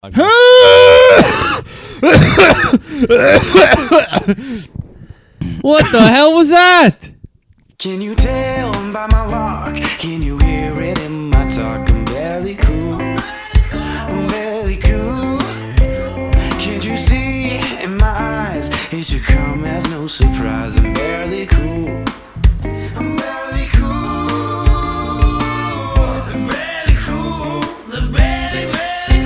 What the hell was that? Can you tell by my walk? Can you hear it in my talk? I'm barely cool. I'm barely cool. Can't you see in my eyes? It should come as no surprise. I'm barely cool. I'm barely cool. I'm barely cool. The barely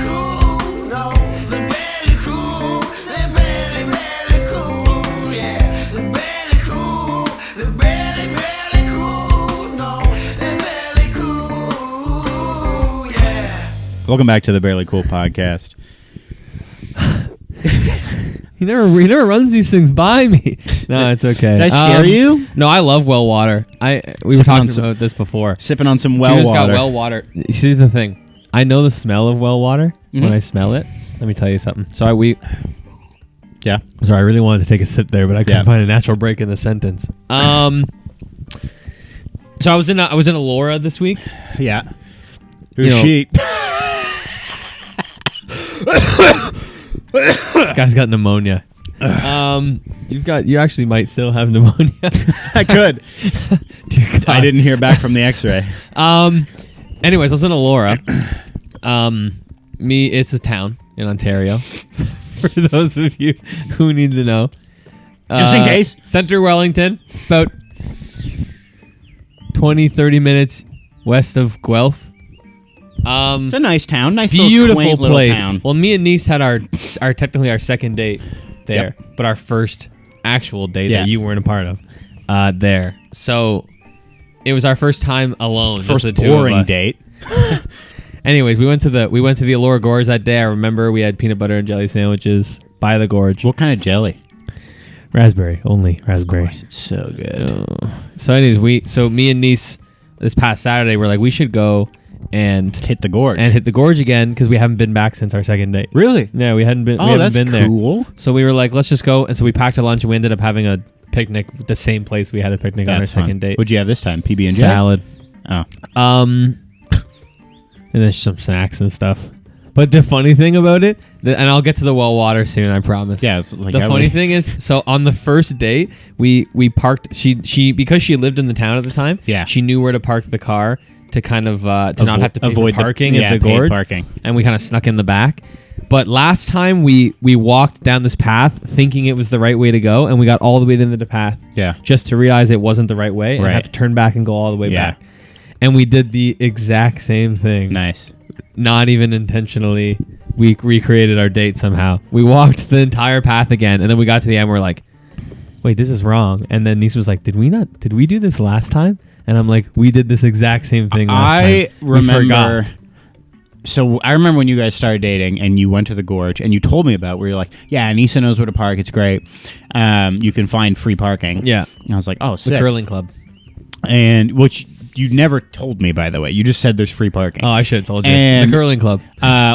cool. No, the barely cool. The barely cool. Yeah, the barely cool. The barely cool. No, the barely cool. Yeah. Welcome back to the Barely Cool podcast. He never runs these things by me. No, it's okay. Did I scare you? No, I love well water. We were talking about this before. Sipping on some well Judas water. got well water. You see the thing? I know the smell of well water when I smell it. Let me tell you something. Sorry, Yeah. I really wanted to take a sip there, but I couldn't find a natural break in the sentence. So I was in Elora this week. Yeah. Who's she? This guy's got pneumonia. You actually might still have pneumonia. I could. Dear God. I didn't hear back from the x-ray. Anyways, I was in Elora. It's a town in Ontario. For those of you who need to know. Just in case. Centre Wellington. It's about 20-30 minutes west of Guelph. It's a nice town. Nice Beautiful little quaint place. little town. Well, me and Nice had our technically our second date there, but our first actual date that you weren't a part of there. So it was our first time alone. First just the two boring of us. date. Anyways, we went to the Elora Gorge that day. I remember we had peanut butter and jelly sandwiches by the gorge. What kind of jelly? Raspberry, only raspberry. Of course, it's so good. So anyways, me and Nice this past Saturday were like, we should go and Hit the gorge. hit the gorge again because we haven't been back since our second date. Really? Yeah, we hadn't been. Oh, we haven't that's been there. cool. So we were like, let's just go. And so we packed a lunch and we ended up having a picnic at the same place we had a picnic on our That's fun. second date. What'd you have this time? PB&J? Salad. Oh. And then some snacks and stuff. But the funny thing about it, and I'll get to the well water soon, I promise. Yeah. It's like The funny thing is, so on the first date, we parked. She because she lived in the town at the time. Yeah. She knew where to park the car to kind of not have to pay for avoid parking at the paid gorge. parking. And we kind of snuck in the back. But last time we walked down this path thinking it was the right way to go, and we got all the way into the path. Yeah. Just to realize it wasn't the right way, and had to turn back and go all the way back. And we did the exact same thing. Nice. Not even intentionally. We recreated our date somehow. We walked the entire path again, and then we got to the end. We're like, "Wait, this is wrong." And then Nice was like, "Did we do this last time?" And I'm like, "We did this exact same thing last time." I remember. We forgot. So I remember when you guys started dating and you went to the gorge and you told me about it, where you're like, "Yeah, Anissa knows where to park. It's great. You can find free parking." Yeah. And I was like, "Oh, The sick." curling club. And which you never told me, by the way. You just said there's free parking. Oh, I should have told you. And the curling club.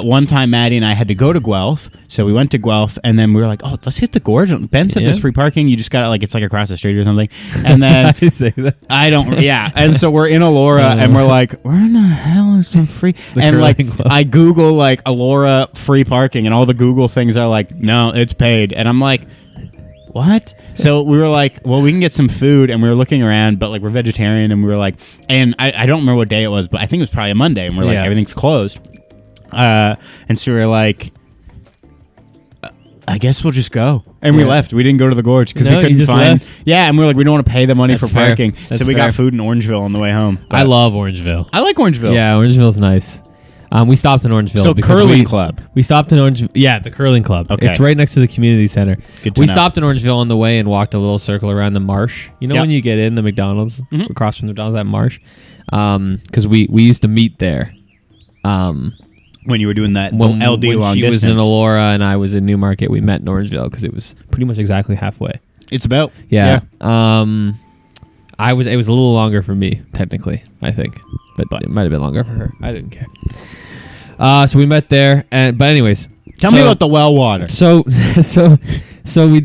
One time, Maddie and I had to go to Guelph, so we went to Guelph, and then we were like, "Oh, let's hit the gorge." Ben said there's free parking. You just got it's like across the street or something. And then I say that. I don't. Yeah. And so we're in Elora, and we're like, "Where in the hell is the free?" the And like, curling club. I Google like Elora free parking, and all the Google things are like, "No, it's paid." And I'm like, what? So we were like, well, we can get some food, and we were looking around, but like we're vegetarian, and we were like, and I don't remember what day it was, but I think it was probably a Monday, and we're like, everything's closed. And so we were like, I guess we'll just go. And we left. We didn't go to the gorge because we couldn't find. Left? Yeah, and we were like, we don't want to pay the money for fair. parking. That's so we fair. got food in Orangeville on the way home. I love Orangeville. I like Orangeville. Yeah, Orangeville's nice. We stopped in Orangeville. So because curling club. We stopped in Orangeville. Yeah, the curling club. Okay. It's right next to the community center. Good to We know. stopped in Orangeville on the way and walked a little circle around the marsh. You know when you get in the McDonald's, across from the McDonald's, that marsh? Because we used to meet there. When you were doing that When LD long she distance. was in Elora and I was in Newmarket, we met in Orangeville because it was pretty much exactly halfway. It's about. Yeah. It was a little longer for me, technically, I think. But it might have been longer for her. I didn't care. So we met there. But anyways. Tell me about the well water. So So we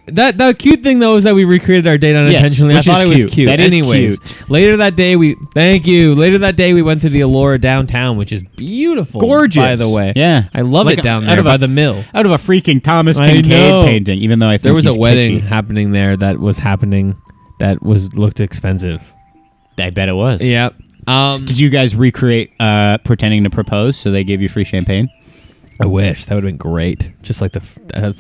that the cute thing though is that we recreated our date unintentionally. Yes, I thought it which was is cute. cute. That is Anyways, cute. later that day we went to the Allura downtown, which is beautiful, Gorgeous. by the way. Yeah. I love Like it down out there of by a- the mill. Out of a freaking Thomas I Kincaid know. painting, even though I think There was he's a wedding kitschy. happening there that looked expensive. I bet it was. Yep. Did you guys recreate pretending to propose so they gave you free champagne? I wish that would have been great. Just like the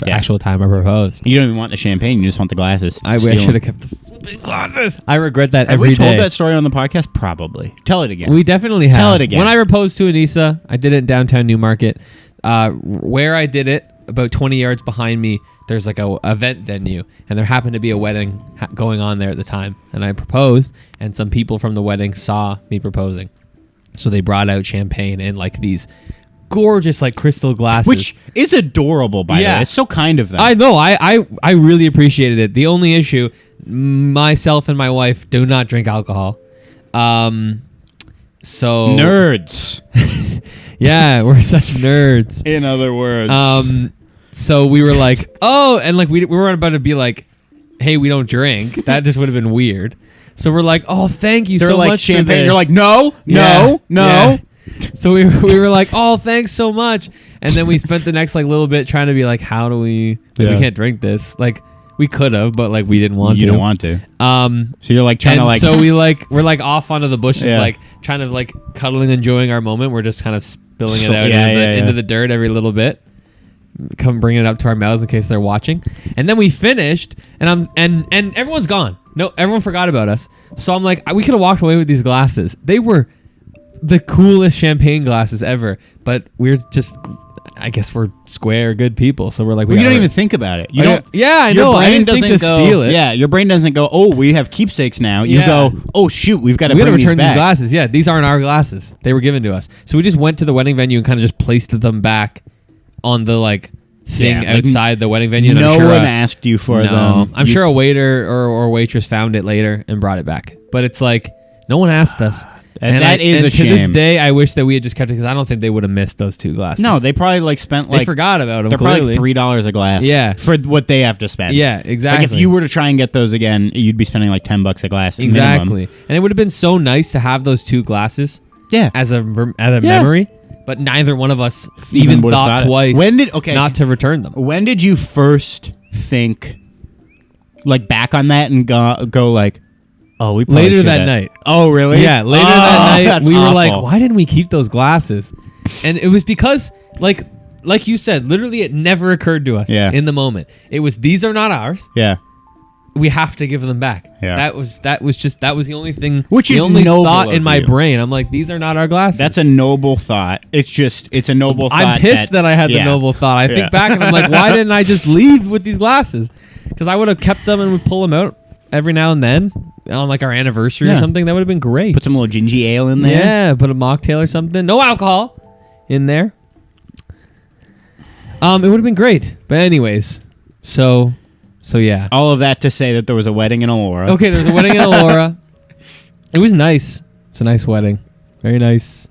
Yeah. actual time I proposed. You don't even want the champagne; you just want the glasses. I Steal should have them. kept the glasses. I regret that Have every we day. told that story on the podcast? Probably. Tell it again. We definitely have. Tell it again. When I proposed to Anissa, I did it in downtown Newmarket. Where I did it, about 20 yards behind me, there's like a event venue, and there happened to be a wedding going on there at the time. And I proposed, and some people from the wedding saw me proposing, so they brought out champagne and like these gorgeous like crystal glasses, Which is adorable, by the Yeah. way. It's so kind of them. I know. I really appreciated it. The only issue, myself and my wife do not drink alcohol. So Nerds. yeah, we're such nerds. In other words. So we were like, oh, and like we weren't about to be like, hey, we don't drink. That just would have been weird. So we're like, oh, thank you They're so like much champagne. for this. You're like, no. Yeah. So we were like, oh, thanks so much. And then we spent the next like little bit trying to be like, how do we? Like, Yeah. we can't drink this. Like we could have, but like we didn't want You to. don't want to. So you're like trying to like. So we're like off onto the bushes, Yeah. like trying to like cuddling, enjoying our moment. We're just kind of spilling it out Yeah, into the dirt every little bit. Come bringing it up to our mouths in case they're watching. And then we finished, and everyone's gone. No, everyone forgot about us. So I'm like, we could have walked away with these glasses. They were the coolest champagne glasses ever, but we're just, I guess we're square good people. So we're like, Well, you don't even think about it. You don't. Yeah, I your know. I brain didn't think to doesn't go, steal it. Yeah, your brain doesn't go, oh, we have keepsakes now. You Yeah. go, oh, shoot, we've got to We bring gotta these return these back. glasses. Yeah, these aren't our glasses. They were given to us. So we just went to the wedding venue and kind of just placed them back on the like thing Yeah, like, outside the wedding venue. And No I'm sure one asked you for them. I'm sure a waiter or waitress found it later and brought it back. But it's like no one asked us. And that is a to this shame. day, I wish that we had just kept it because I don't think they would have missed those two glasses. No, they probably like spent they like forgot about them. they're Clearly, probably $3 a glass. Yeah. for what they have to spend. yeah, exactly. Like if you were to try and get those again, you'd be spending like $10 a glass. exactly, minimum. and it would have been so nice to have those two glasses Yeah. as a memory. But neither one of us Even even would've thought thought it. twice When did- okay. not to return them. When did you first think, like back on that and go like, oh, we probably Later should that have- night. Oh, really? Yeah, later Oh, that night, that's we were like, awful. why didn't we keep those glasses? And it was because, like you said, literally it never occurred to us Yeah. in the moment. It was, these are not ours. Yeah. We have to give them back. Yeah. That was the only thing, Which the is only noble thought of in my you. brain. I'm like, these are not our glasses. That's a noble thought. It's a noble thought. I'm pissed that I had the noble thought. I Yeah. think back and I'm like, why didn't I just leave with these glasses? Because I would have kept them and would pull them out every now and then on like our anniversary or Yeah. something. That would have been great. Put some little gingy ale in there. Yeah, put a mocktail or something. No alcohol in there. It would have been great. But anyways, so yeah. All of that to say that there was a wedding in Allura. Okay, there was a wedding in Allura. It was nice. It's a nice wedding. Very nice.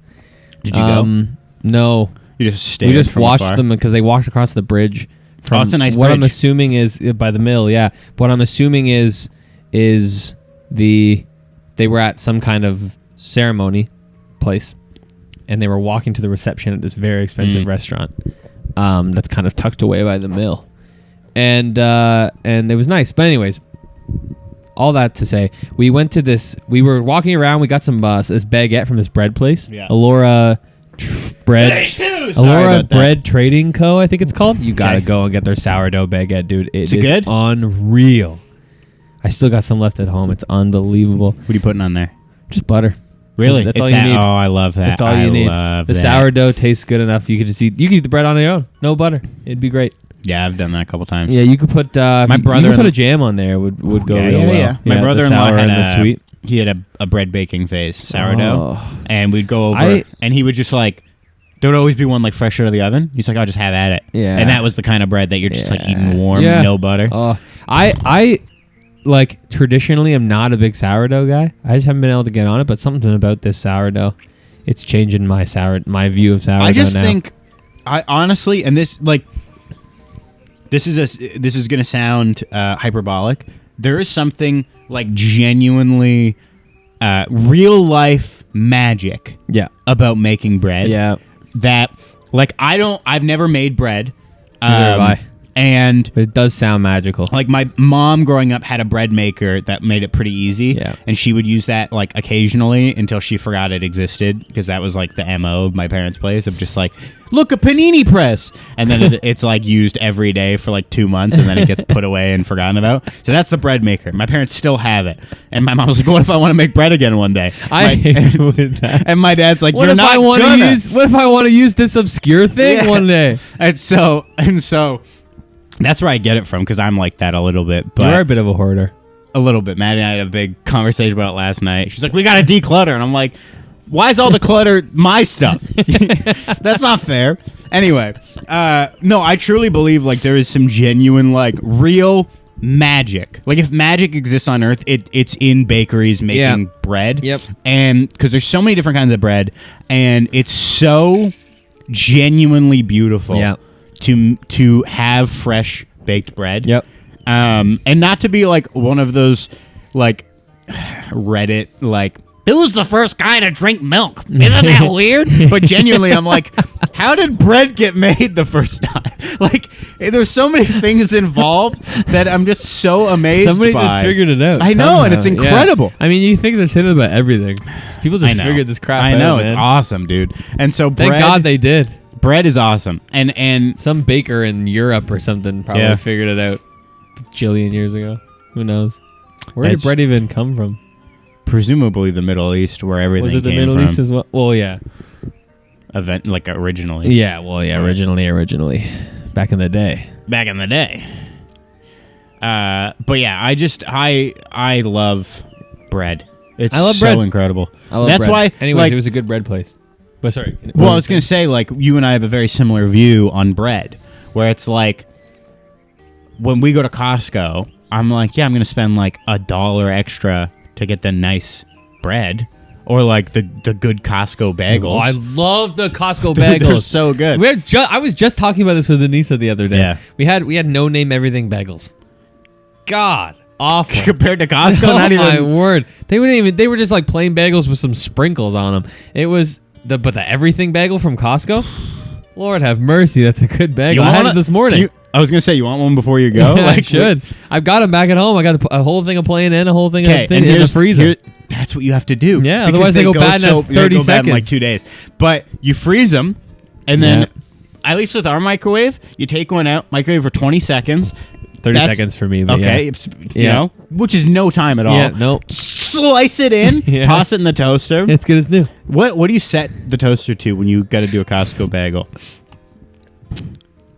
Did you go? No. You just stayed. We just from watched afar? them because they walked across the bridge. From it's a nice what I'm bridge. assuming is by the mill, yeah. What I'm assuming is they were at some kind of ceremony place, and they were walking to the reception at this very expensive restaurant that's kind of tucked away by the mill, and it was nice. But anyways, all that to say, we went to this. We were walking around. We got some this baguette from this bread place, Yeah. Allura Bread. Sorry Allura about that. Bread Trading Co. I think it's called. You gotta Okay. go and get their sourdough baguette, dude. Is It it is good? unreal. I still got some left at home. It's unbelievable. What are you putting on there? Just butter. Really? That's It's all you that- need. Oh, I love that. That's all you I need. love The that. sourdough tastes good enough. You could just eat. You could eat the bread on your own. No butter. It'd be great. Yeah, I've done that a couple times. Yeah, you could put. My you brother could put and- a jam on there. Would go yeah, real yeah, well. yeah. My the brother-in-law sour had and the sweet. He had a bread baking phase, sourdough, Oh. and we'd go over, and he would just like. There would always be one like fresh out of the oven. He's like, "I'll just have at it." Yeah. And that was the kind of bread that you're just like Yeah. eating warm, Yeah. no butter. Oh, I like traditionally am not a big sourdough guy. I just haven't been able to get on it. But something about this sourdough, it's changing my view of sourdough. I just now. think, I honestly, and this this is gonna sound hyperbolic. There is something like genuinely real life magic Yeah. about making bread. Yeah. That like I've never made bread. Neither have I. And But it does sound magical. like my mom growing up had a bread maker that made it pretty easy. Yeah. And she would use that like occasionally until she forgot it existed, because that was like the MO of my parents' place of just like, look, a panini press. And then it's like used every day for like 2 months, and then it gets put away and forgotten about. So that's the bread maker. My parents still have it. And my mom was like, what if I want to make bread again one day? I hate with that. And my dad's like, What you're if not I want to gonna. use? What if I want to use this obscure thing Yeah. one day? And so that's where I get it from, because I'm like that a little bit. But You're a bit of a hoarder. a little bit. Maddie and I had a big conversation about it last night. She's like, we got to declutter. And I'm like, why is all the clutter my stuff? That's not fair. Anyway, no, I truly believe like there is some genuine, like real magic. Like if magic exists on Earth, it's in bakeries making bread. Yep. And because there's so many different kinds of bread, and it's so genuinely beautiful. Yeah. To have fresh baked bread. Yep. And not to be like one of those like Reddit like, who's the first guy to drink milk? Isn't that weird? But genuinely, I'm like, how did bread get made the first time? Like, there's so many things involved that I'm just so amazed Somebody by. just figured it out. I know, and somehow. it's incredible. Yeah. I mean, you think they're saying about everything. People I just know. figured this crap out. I know, man. it's awesome, dude. And so Thank bread, God they did. bread is awesome. And Some baker in Europe or something probably Yeah. figured it out a bajillion years ago. Who knows? Where That's- did bread even come from? presumably the Middle East, where everything Was it the came Middle from. East as well? Well, yeah. Like originally. Yeah, well, yeah, originally. Back in the day. Back in the day. But yeah, I love bread. It's I love so bread. incredible. I love That's bread. why. Anyways, like, it was a good bread place. But sorry. well, I was gonna say, like, you and I have a very similar view on bread, where it's like, when we go to Costco, I'm like, yeah, I'm gonna spend like $1 extra to get the nice bread, or like the good Costco bagels. Oh, I love the Costco Dude, bagels. they're so good. I was just talking about this with Anissa the other day. Yeah. We had no name everything bagels. God, awful. Compared to Costco, Oh not my even. word! They were just like plain bagels with some sprinkles on them. It was the everything bagel from Costco. Lord have mercy, that's a good bagel. I had it this morning. I was gonna say, you want one before you go? I should. I've got them back at home. I got a whole thing of plain and a whole thing Okay, of thing in the freezer. That's what you have to do. Yeah, because otherwise they go bad in 30 they go bad in like seconds. 2 days. But you freeze them, and then Yeah. at least with our microwave, you take one out, microwave for 20 seconds. 30 That's- seconds for me. But Okay, yeah. it's, you Yeah. know, which is no time at all. Yeah, no. Slice it in, Yeah. toss it in the toaster. It's good as new. What do you set the toaster to when you got to do a Costco bagel?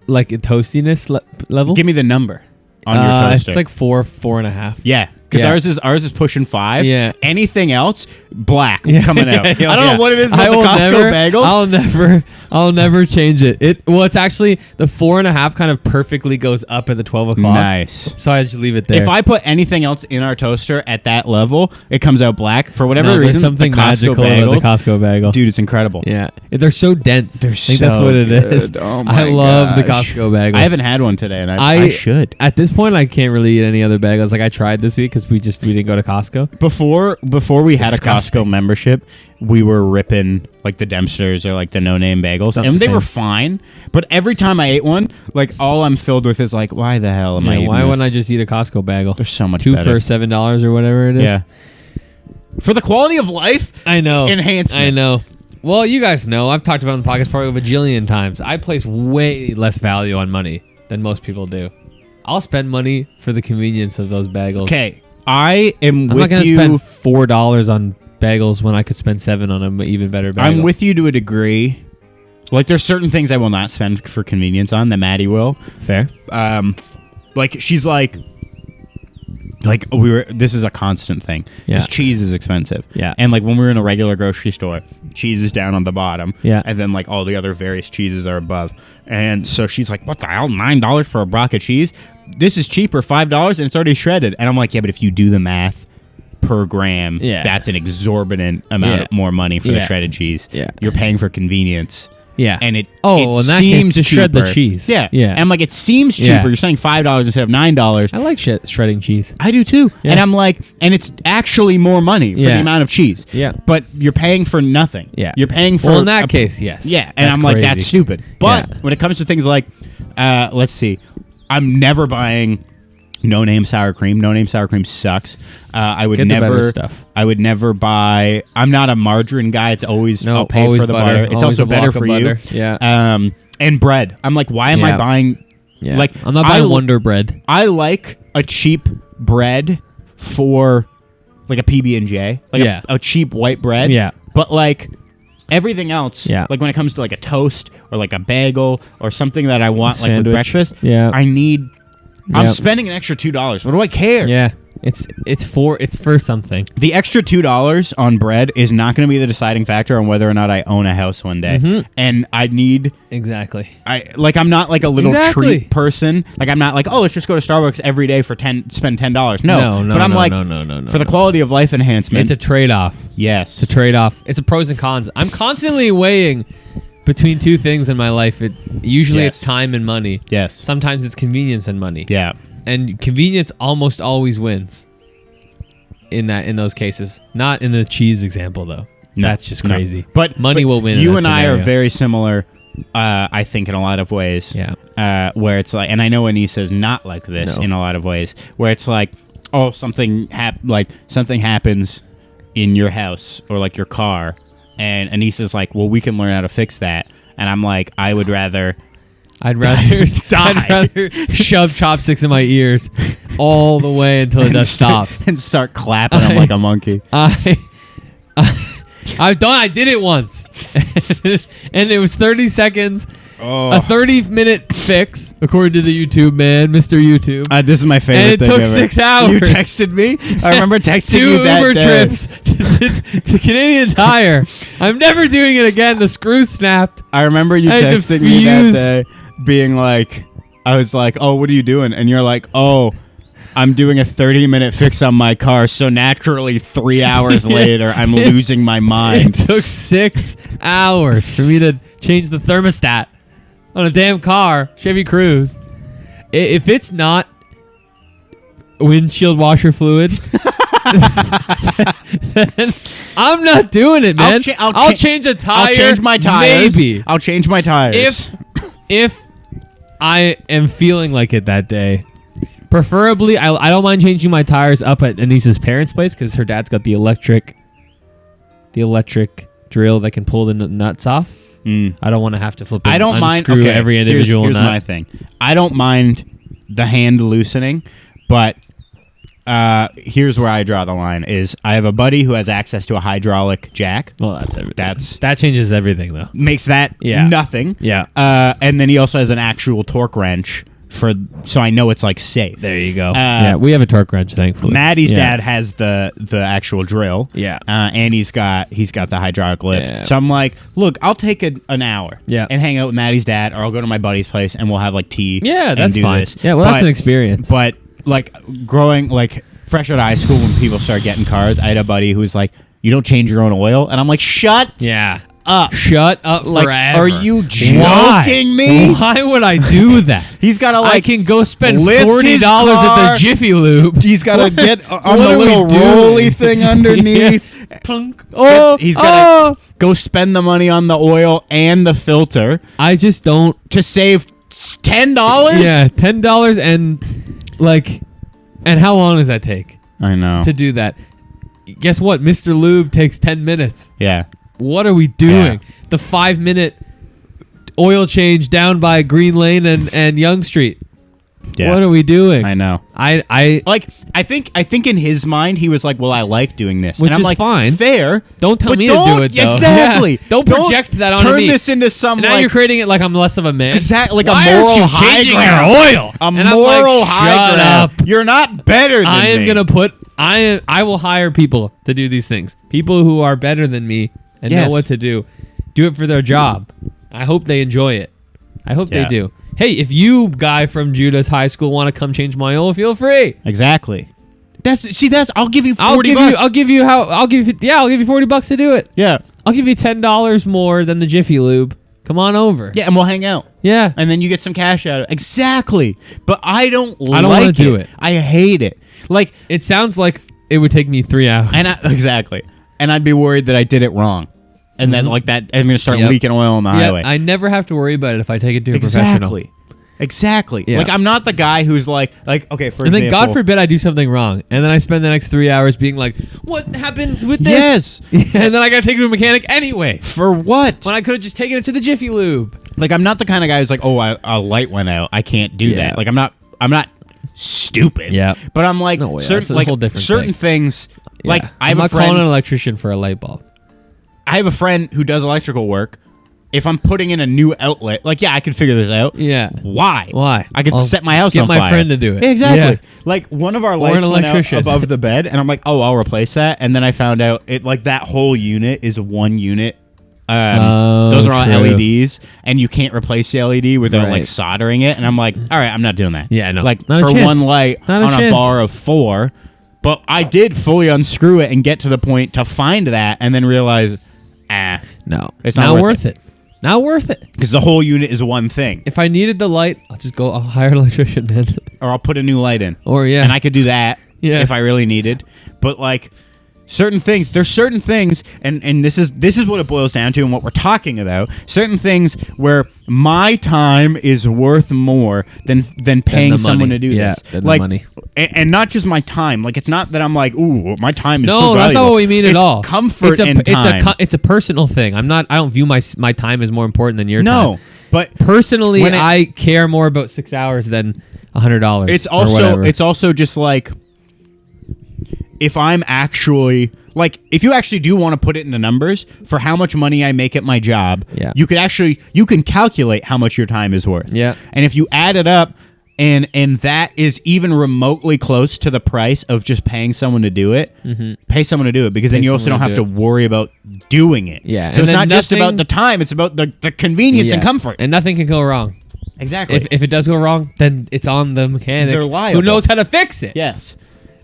Like a toastiness level. Give me the number on your toaster. It's like 4.5. Yeah, because Yeah. ours is pushing 5. Yeah. Anything else, black Yeah. coming out. Yeah, I don't yeah. know what it is I about the will Costco bagels. I'll never change it. Well, it's actually the 4.5 kind of perfectly goes up at the 12 o'clock. Nice. So I just leave it there. If I put anything else in our toaster at that level, it comes out black. For whatever there's reason, something the Costco magical bagels, about the Costco bagel. dude, it's incredible. Yeah, they're so dense. They're I think that's so what it is. good. Oh I my love the gosh. Costco bagels. I haven't had one today, and I should. At this point, I can't really eat any other bagels. Like I tried this week because we didn't go to Costco. Before we had a Disgusting. Costco membership, we were ripping like the Dempsters or like the no name bagels, Not and the they were same. fine. But every time I ate one, like all I'm filled with is like, why the hell am I? Yeah, Eating why this? wouldn't I just eat a Costco bagel? They're so much 2 better. for $7 or whatever it is. Yeah. For the quality of life, I know. enhancement. I know. Well, you guys know. I've talked about it on the podcast probably a bajillion times. I place way less value on money than most people do. I'll spend money for the convenience of those bagels. Okay, I am I'm with not going to you. spend $4 on bagels when I could spend $7 on an even better bagel. I'm with you to a degree. Like, there's certain things I will not spend for convenience on that Maddie will. Fair. Like she's like this is a constant thing. Yeah. Because cheese is expensive. Yeah. And like when we're in a regular grocery store, cheese is down on the bottom. Yeah. And then like all the other various cheeses are above. And so she's like, what the hell? $9 for a block of cheese? This is cheaper, $5, and it's already shredded. And I'm like, yeah, but if you do the math per gram, Yeah. that's an exorbitant amount Yeah. more money for the Yeah. shredded cheese. Yeah. You're paying for convenience. Yeah. And it Oh, it well, in that seems case, just shred the cheaper. cheese. Yeah. Yeah. And I'm like, it seems cheaper. Yeah. You're spending $5 instead of $9. I like shredding cheese. I do too. Yeah. And I'm like, and it's actually more money for Yeah. the amount of cheese. Yeah. But you're paying for nothing. Yeah. You're paying for Well, in that case, yes. Yeah. And That's I'm like, crazy. that's stupid. But Yeah. when it comes to things like, let's see, I'm never buying no-name sour cream. No-name sour cream sucks. I would Get the better never. stuff. I would never buy. I'm not a margarine guy. It's always No, I'll pay always for the butter. butter. It's Always also a block better of for butter. you. Yeah. And bread. I'm like, why am I Yeah. buying? Yeah. Like, I'm not buying Wonder Bread. I like a cheap bread for like a PB&J, like Yeah. a cheap white bread. Yeah. But like everything else, Yeah. like when it comes to like a toast or like a bagel or something that I want like with Sandwich. breakfast, Yeah. I need. I'm Yep. spending an extra $2. What do I care? Yeah. It's for something. The extra $2 on bread is not going to be the deciding factor on whether or not I own a house one day. Mm-hmm. And I need. Exactly. I'm not like a little Exactly. treat person. Like I'm not like, oh, let's just go to Starbucks every day for spend $10. No, No, but I'm no, like, no. for the quality of life enhancement. It's a trade-off. yes. It's a trade-off. It's a pros and cons. I'm constantly weighing between two things in my life. Usually Yes. it's time and money. Yes. Sometimes it's convenience and money. Yeah. And convenience almost always wins. In those cases, not in the cheese example though. No, That's just no. crazy. But money will win. You in and that I are scenario. very similar. I think in a lot of ways. Yeah. Where it's like, and I know Anissa is not like this No. in a lot of ways. Where it's like, oh, something happens in your house or like your car, and Anissa's like, well, we can learn how to fix that. And I'm like, I would rather. I'd rather I'd rather shove chopsticks in my ears all the way until it just stops. and start clapping them like a monkey. I've done. I did it once, and it was 30 seconds. Oh. A 30-minute fix, according to the YouTube man, Mr. YouTube. This is my favorite And it thing took ever. 6 hours. You texted me. I remember texting Two you that Uber day. trips to Canadian Tire. I'm never doing it again. The screw snapped. I remember you I had to texting me that fuse. day, being like, I was like, oh, what are you doing? And you're like, oh, I'm doing a 30-minute fix on my car. So naturally, 3 hours later, I'm losing my It mind. took 6 hours for me to change the thermostat on a damn car, Chevy Cruze. If it's not windshield washer fluid, then I'm not doing it, man. I'll change a tire. I'll change my tires. Maybe. I'll change my tires. If I am feeling like it that day, preferably I don't mind changing my tires up at Anissa's parents' place because her dad's got the electric drill that can pull the nuts off. I don't want to have to flip. I don't mind. Unscrew Okay, every individual here's nut. my thing. I don't mind the hand loosening, but here's where I draw the line: is I have a buddy who has access to a hydraulic jack. Well, that's everything. That That changes everything, though. makes that Yeah. nothing. Yeah. And then he also has an actual torque wrench so I know it's like safe. There you go. Uh, yeah, we have a torque wrench, thankfully. Maddie's Yeah. dad has the actual drill. Yeah. And he's got the hydraulic lift. Yeah. So I'm like, look, I'll take an hour. Yeah. And hang out with Maddie's dad, or I'll go to my buddy's place and we'll have like tea. Yeah, and that's do fine. This. Yeah, well, that's an experience. But like growing like fresh out of high school, when people start getting cars, I had a buddy who was like, "You don't change your own oil," and I'm like, "Shut Yeah. up." Shut up Like, forever. are you Why? joking me? Why would I do that? He's got to I like can go spend lift his $40 at car. the Jiffy Lube. He's got to get on What the are we little doing? rolly thing underneath. Yeah. Plunk. Oh, He's got to go spend the money on the oil and the filter I just don't. to save $10. Yeah, $10 and like, and how long does that take I know. to do that? Guess what? Mr. Lube takes 10 minutes. Yeah. What are we doing? The 5-minute oil change down by Green Lane and Young Street. Yeah. What are we doing? I know. I Like I think in his mind he was like, well, I like doing this, Which and I'm is like, fine. fair. Don't tell but me to do it, though. Exactly. Yeah. Don't project that onto turn me. this into some now like you're creating it like I'm less of a man. exactly like Why a moral aren't you high changing ground. your oil? A And I'm moral like, high shut ground. up. You're not better than I am me. gonna put. I will hire people to do these things. People who are better than me and Yes. know what to do. Do it for their job. I hope they enjoy it. I hope they Yeah. do. Hey, if you guy from Judas High School want to come change my oil, feel free. Exactly. That's I'll give you 40 I'll give bucks. you. I'll give you $40 to do it. Yeah. I'll give you $10 more than the Jiffy Lube Come on over. Yeah, and we'll hang out. Yeah. And then you get some cash out of it. Exactly. But I don't wanna like do it. I hate it. Like, It sounds like it would take me 3 hours. exactly. And I'd be worried that I did it wrong. And then like that, I'm going to start Yep. leaking oil on the highway. I never have to worry about it if I take it to a professional. Exactly. Yeah. Like, I'm not the guy who's like, okay, for And then example. God forbid I do something wrong. And then I spend the next 3 hours being like, what happened with this? Yes. And then I got to take it to a mechanic anyway. For what? When I could have just taken it to the Jiffy Lube. Like, I'm not the kind of guy who's like, oh, a light went out. I can't do Yeah. that. Like, I'm not stupid. Yeah. But I'm like, No way, that's certain, a like whole different certain thing. things. Like, Yeah. I have I'm a not calling friend. an electrician for a light bulb. I have a friend who does electrical work. If I'm putting in a new outlet, like, yeah, I could figure this out. Yeah. Why? Why? I could I'll set my house get on my fire. friend to do it. Exactly. Yeah. Like, one of our Or lights an went out electrician. above the bed, and I'm like, oh, I'll replace that. And then I found out it like that whole unit is one unit. Those are all true. LEDs, and you can't replace the LED without like Right. soldering it. And I'm like, all right, I'm not doing that. Yeah, no. Like Not a for chance. one light Not a on a chance. bar of 4. But I did fully unscrew it and get to the point to find that, and then realize, No. It's not worth it. Not worth it. because the whole unit is one thing. If I needed the light, I'll hire an electrician, man. Or I'll put a new light in. Or, yeah. And I could do that Yeah. if I really needed. But like certain things, there's certain things, and this is what it boils down to and what we're talking about. Certain things where my time is worth more than paying the someone money. to do Yeah, this. than the Like money. And not just my time. Like it's not that I'm like, ooh, my time is so No, valuable. that's not what we mean at It's all. Comfort and time. It's a personal thing. I don't view my time as more important than your time. No, but Personally, when I care more about 6 hours than $100. it's or whatever. also just like if I'm actually like if you actually do want to put it into numbers for how much money I make at my job, Yeah. you can calculate how much your time is worth. Yeah. And if you add it up and that is even remotely close to the price of just paying someone to do it, pay someone to do it because then Pay you also don't someone have to to do worry about doing it. Yeah, So and it's then not just nothing- about the time, it's about the convenience and Yeah. comfort. And nothing can go wrong. Exactly. If it does go wrong, then it's on the mechanic They're liable. who knows how to fix it. yes.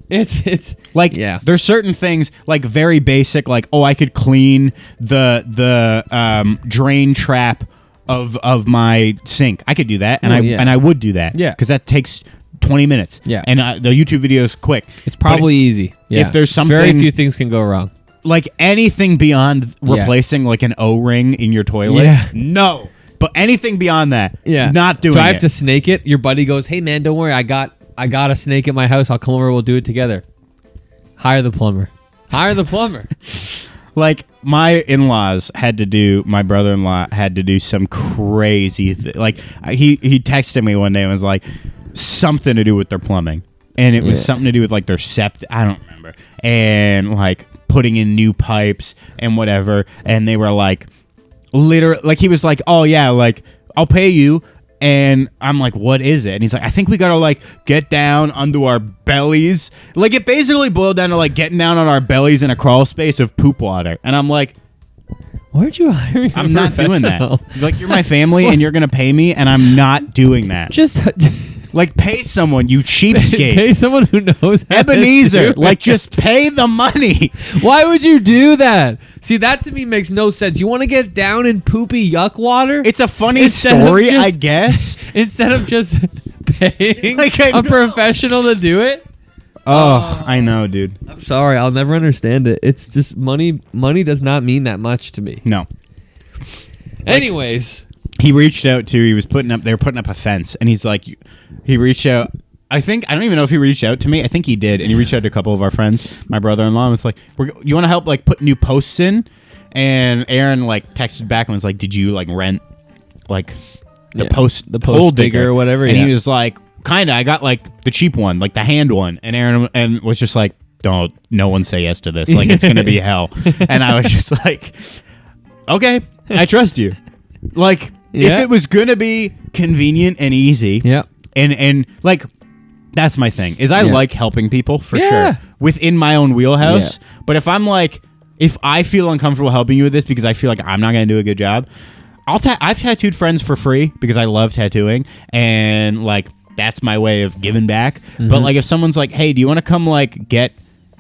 It's Like yeah. there's certain things like very basic, like I could clean the drain trap of my sink. I could do that, and I would do that. Yeah. because that takes 20 minutes. Yeah. and the YouTube video is quick. It's probably easy. Yeah. if there's very something- few things can go wrong. Like anything beyond Yeah. replacing like an O-ring in your toilet. Yeah. No, but anything beyond that. Yeah, not doing Do I have it. to snake it? Your buddy goes, "Hey man, don't worry, I got a snake at my house. I'll come over. We'll do it together." Hire the plumber. Hire the plumber. Like my my brother-in-law had to do some crazy like he texted me one day and was like something to do with their plumbing, and it was Yeah. something to do with like their septic, I don't remember, and like putting in new pipes and whatever, and they were like literally like he was like, oh yeah, like I'll pay you. And I'm like, what is it? And he's like, I think we gotta like get down onto our bellies. Like it basically boiled down to like getting down on our bellies in a crawl space of poop water. And I'm like, Why aren't you hiring? I'm not doing that. Like you're my family and you're gonna pay me, and I'm not doing that. Just Like pay someone, you cheapskate. pay someone who knows. How Ebenezer, to do like it. just pay the money. Why would you do that? See, that to me makes no sense. You want to get down in poopy yuck water? It's a funny Instead of story, just- I guess. Instead of just paying Like, I a know. professional to do it? Oh, I know, dude. I'm sorry, I'll never understand it. It's just money. Money does not mean that much to me. No. Anyways, He reached out to. They were putting up a fence, and he's like, he reached out. I don't even know if he reached out to me. I think he did, and he reached out to a couple of our friends. My brother-in-law was like, "You want to help like put new posts in?" And Aaron like texted back and was like, "Did you like rent like the Yeah, post the post hole digger or whatever?" And yeah. he was like, "Kinda. I got like the cheap one, like the hand one." And Aaron was just like, "Don't. No one say yes to this. Like it's gonna be hell." And I was just like, "Okay, I trust you." Like Yeah. if it was gonna be convenient and easy, Yep. and like that's my thing is I Yeah. like helping people for Yeah. sure within my own wheelhouse. But if I'm like, if I feel uncomfortable helping you with this because I feel like I'm not gonna do a good job, I've tattooed friends for free because I love tattooing, and like that's my way of giving back. But like if someone's like, hey, do you want to come like get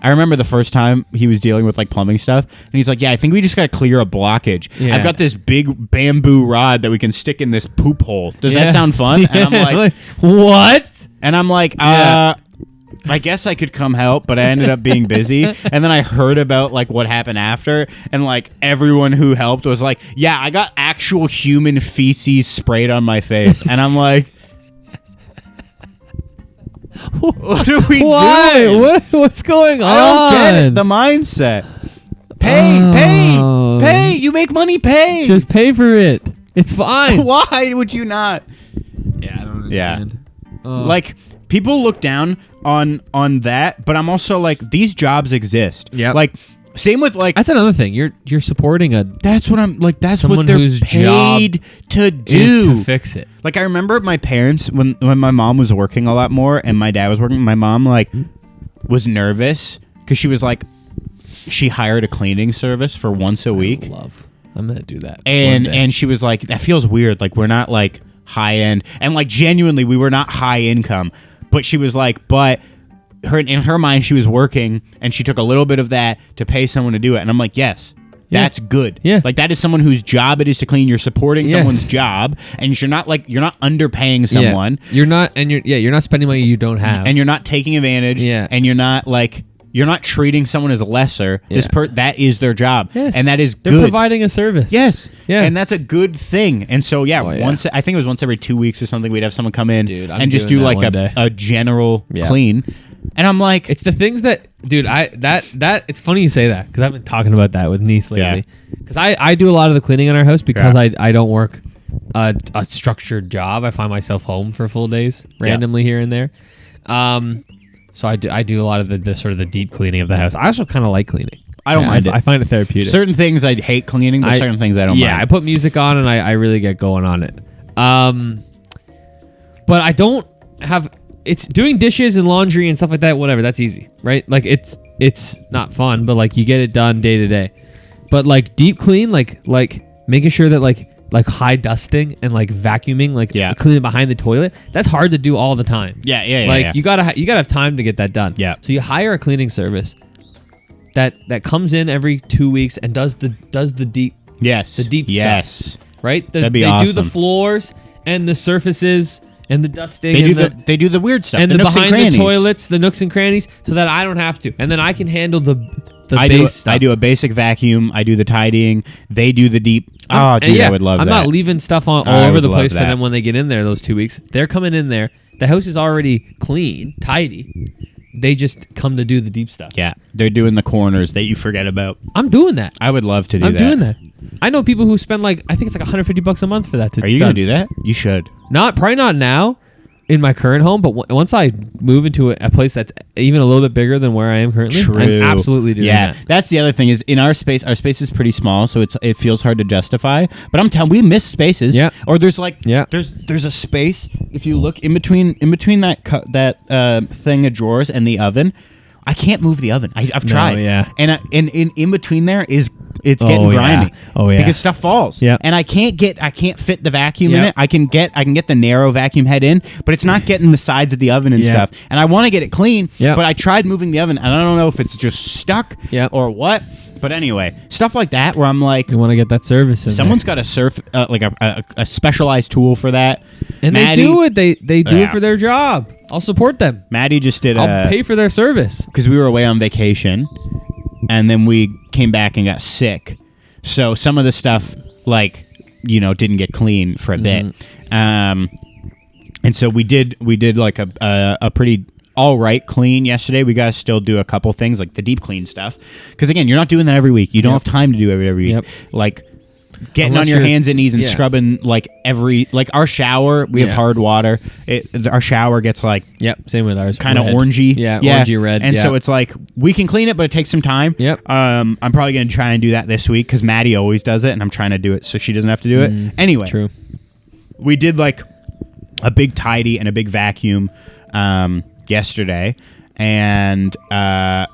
I remember the first time he was dealing with like plumbing stuff, and he's like, "Yeah, I think we just got to clear a blockage. Yeah. I've got this big bamboo rod that we can stick in this poop hole. Does Yeah. that sound fun?" And I'm like, what? and I'm like, I guess I could come help, but I ended up being busy. And then I heard about like what happened after, and like everyone who helped was like, "Yeah, I got actual human feces sprayed on my face," and I'm like. What are we Why? doing? What's going on? I don't get it. The mindset. Pay. You make money. Pay. Just pay for it. It's fine. Why would you not? Yeah, I don't Yeah. understand. Like people look down on that, but I'm also like these jobs exist. Yep. Like same with like that's another thing. You're supporting a that's what I'm like. That's someone what they're whose paid to is do. to fix it. Like I remember my parents when my mom was working a lot more and my dad was working. My mom like was nervous because she was like she hired a cleaning service for once a week. I'm gonna do that. And she was like, that feels weird. Like we're not like high end, and like genuinely we were not high income. But she was like, but in her mind she was working, and she took a little bit of that to pay someone to do it. And I'm like, yes. That's good. Yeah. Like that is someone whose job it is to clean. You're supporting someone's job, and you're not underpaying someone. You're not spending money you don't have. And you're not taking advantage. Yeah. And you're not treating someone as lesser. Yeah. That is their job. Yes. And that is They're good. providing a service. Yes. Yeah. And that's a good thing. And so yeah. once I think it was once every 2 weeks or something, we'd have someone come in I'm and just doing do that like one day. a general Yeah. clean. And I'm like, It's the things that, dude. It's funny you say that because I've been talking about that with niece lately. Because I do a lot of the cleaning in our house because I don't work a structured job. I find myself home for full days randomly here and there. So I do a lot of the sort of the deep cleaning of the house. I also kind of like cleaning. I don't mind it. I find it therapeutic. certain things I hate cleaning, but certain things I don't mind. Yeah, I put music on and I really get going on it. But I don't have. It's doing dishes and laundry and stuff like that. Whatever, that's easy, right? Like it's not fun, but like you get it done day to day. But like deep clean, like making sure that like high dusting and like vacuuming, like cleaning behind the toilet, that's hard to do all the time. Yeah. Like you gotta have time to get that done. Yeah. So you hire a cleaning service that comes in every 2 weeks and does the deep stuff, right? That'd be they awesome. do the floors and the surfaces and the dusting. They do the weird stuff. and the the nooks behind and the crannies. toilets, the nooks and crannies, so that I don't have to, and then I can handle the I base stuff. do a basic vacuum. I do the tidying. They do the deep. Oh, dude, I would love I'm that. not leaving stuff all I over would the love place for that. them when they get in there those 2 weeks. They're coming in there. The house is already clean, tidy. They just come to do the deep stuff. Yeah, they're doing the corners that you forget about. I'm doing that. I would love to do that. I'm doing that. I know people who spend I think it's like $150 a month for that. Are you going to do that? You should. Probably not now in my current home, but once I move into a place that's even a little bit bigger than where I am currently, I'm absolutely doing that. That's the other thing is in our space is pretty small, so it feels hard to justify. But I'm telling we miss spaces. Yeah. Or there's there's a space if you look in between that thing of drawers and the oven. I can't move the oven. I've tried. Yeah. And in between there it's getting grimy. Yeah. Oh yeah. Because stuff falls. Yeah. And I can't fit the vacuum in it. I can get the narrow vacuum head in, but it's not getting the sides of the oven and stuff. And I want to get it clean. Yeah. But I tried moving the oven, and I don't know if it's just stuck or what. But anyway, stuff like that where I'm like, you want to get that service in someone's got to a specialized tool for that. and Maddie, they do it. They do it for their job. I'll support them. Maddie just did I'll pay for their service. because we were away on vacation, and then we came back and got sick. So some of the stuff didn't get clean for a bit. And so we did like a pretty all right clean yesterday. We got to still do a couple things like the deep clean stuff, because again, you're not doing that every week. You don't have time to do it every week. Yep. Like getting Unless on your you're- hands and knees and scrubbing our shower. We have hard water. Our shower gets Yep, same with ours. kind of Red. orangey. Yeah, orangey red. And yeah. so it's like we can clean it, but it takes some time. Yep. I'm probably going to try and do that this week because Maddie always does it, and I'm trying to do it so she doesn't have to do it. Anyway, True. we did like a big tidy and a big vacuum yesterday. And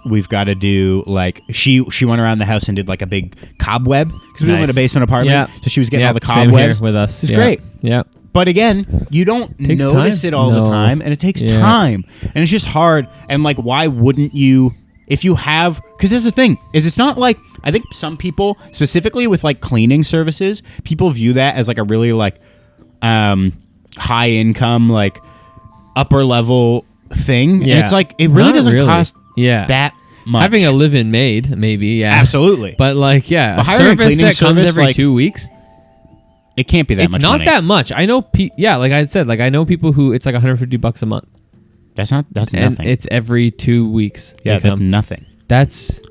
we've got to do she went around the house and did like a big cobweb because we live in a basement apartment. So she was getting all the same here cobwebs with us. It's great. Yeah. But again, you don't Takes notice time. it all the No. time, and it takes Yeah. time, and it's just hard. And why wouldn't you? if you have, because there's the thing, is it's not like, I think some people, specifically with like cleaning services, people view that as like a really like high income, like upper level thing. Yeah. And it's like, it really Not doesn't really. cost Yeah. that much. Having a live-in maid, maybe, yeah. Absolutely. But like, yeah, But a hiring a service cleaning that comes service, every like, 2 weeks. It can't be that It's much not money. that much. I know, yeah, like I said, like I know people who it's like $150 a month, That's and nothing. it's every 2 weeks. Yeah, they that's come. nothing. That's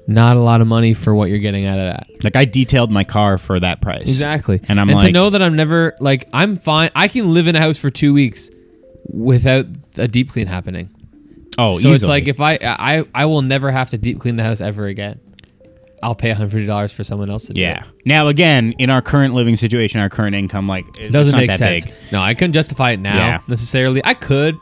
not a lot of money for what you're getting out of that. Like, I detailed my car for that price. Exactly. And I'm to like, know that I'm never like I'm fine. I can live in a house for 2 weeks without a deep clean happening. oh, So easily. it's like if I will never have to deep clean the house ever again. I'll pay $150 for someone else to do yeah. it. Now, again, in our current living situation, our current income, like, It doesn't it's not make that sense. big. No, I couldn't justify it now Yeah. necessarily. I could,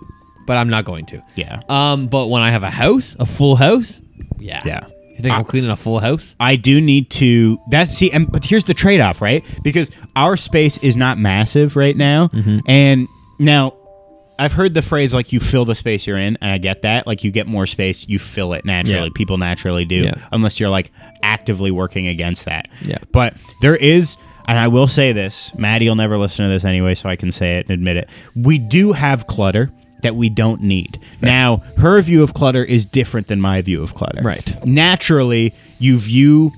but I'm not going to. Yeah. But when I have a house, a full house, yeah. Yeah. You think I'm cleaning a full house? I do need to. But here's the trade-off, right? Because our space is not massive right now, Mm-hmm. and now I've heard the phrase like you fill the space you're in, and I get that. Like you get more space, you fill it naturally. Yeah. People naturally do, Yeah. unless you're like actively working against that. Yeah. But there is, and I will say this, Maddie will never listen to this anyway, so I can say it and admit it. We do have clutter that we don't need. Now, her view of clutter is different than my view of clutter. Right. Naturally, you view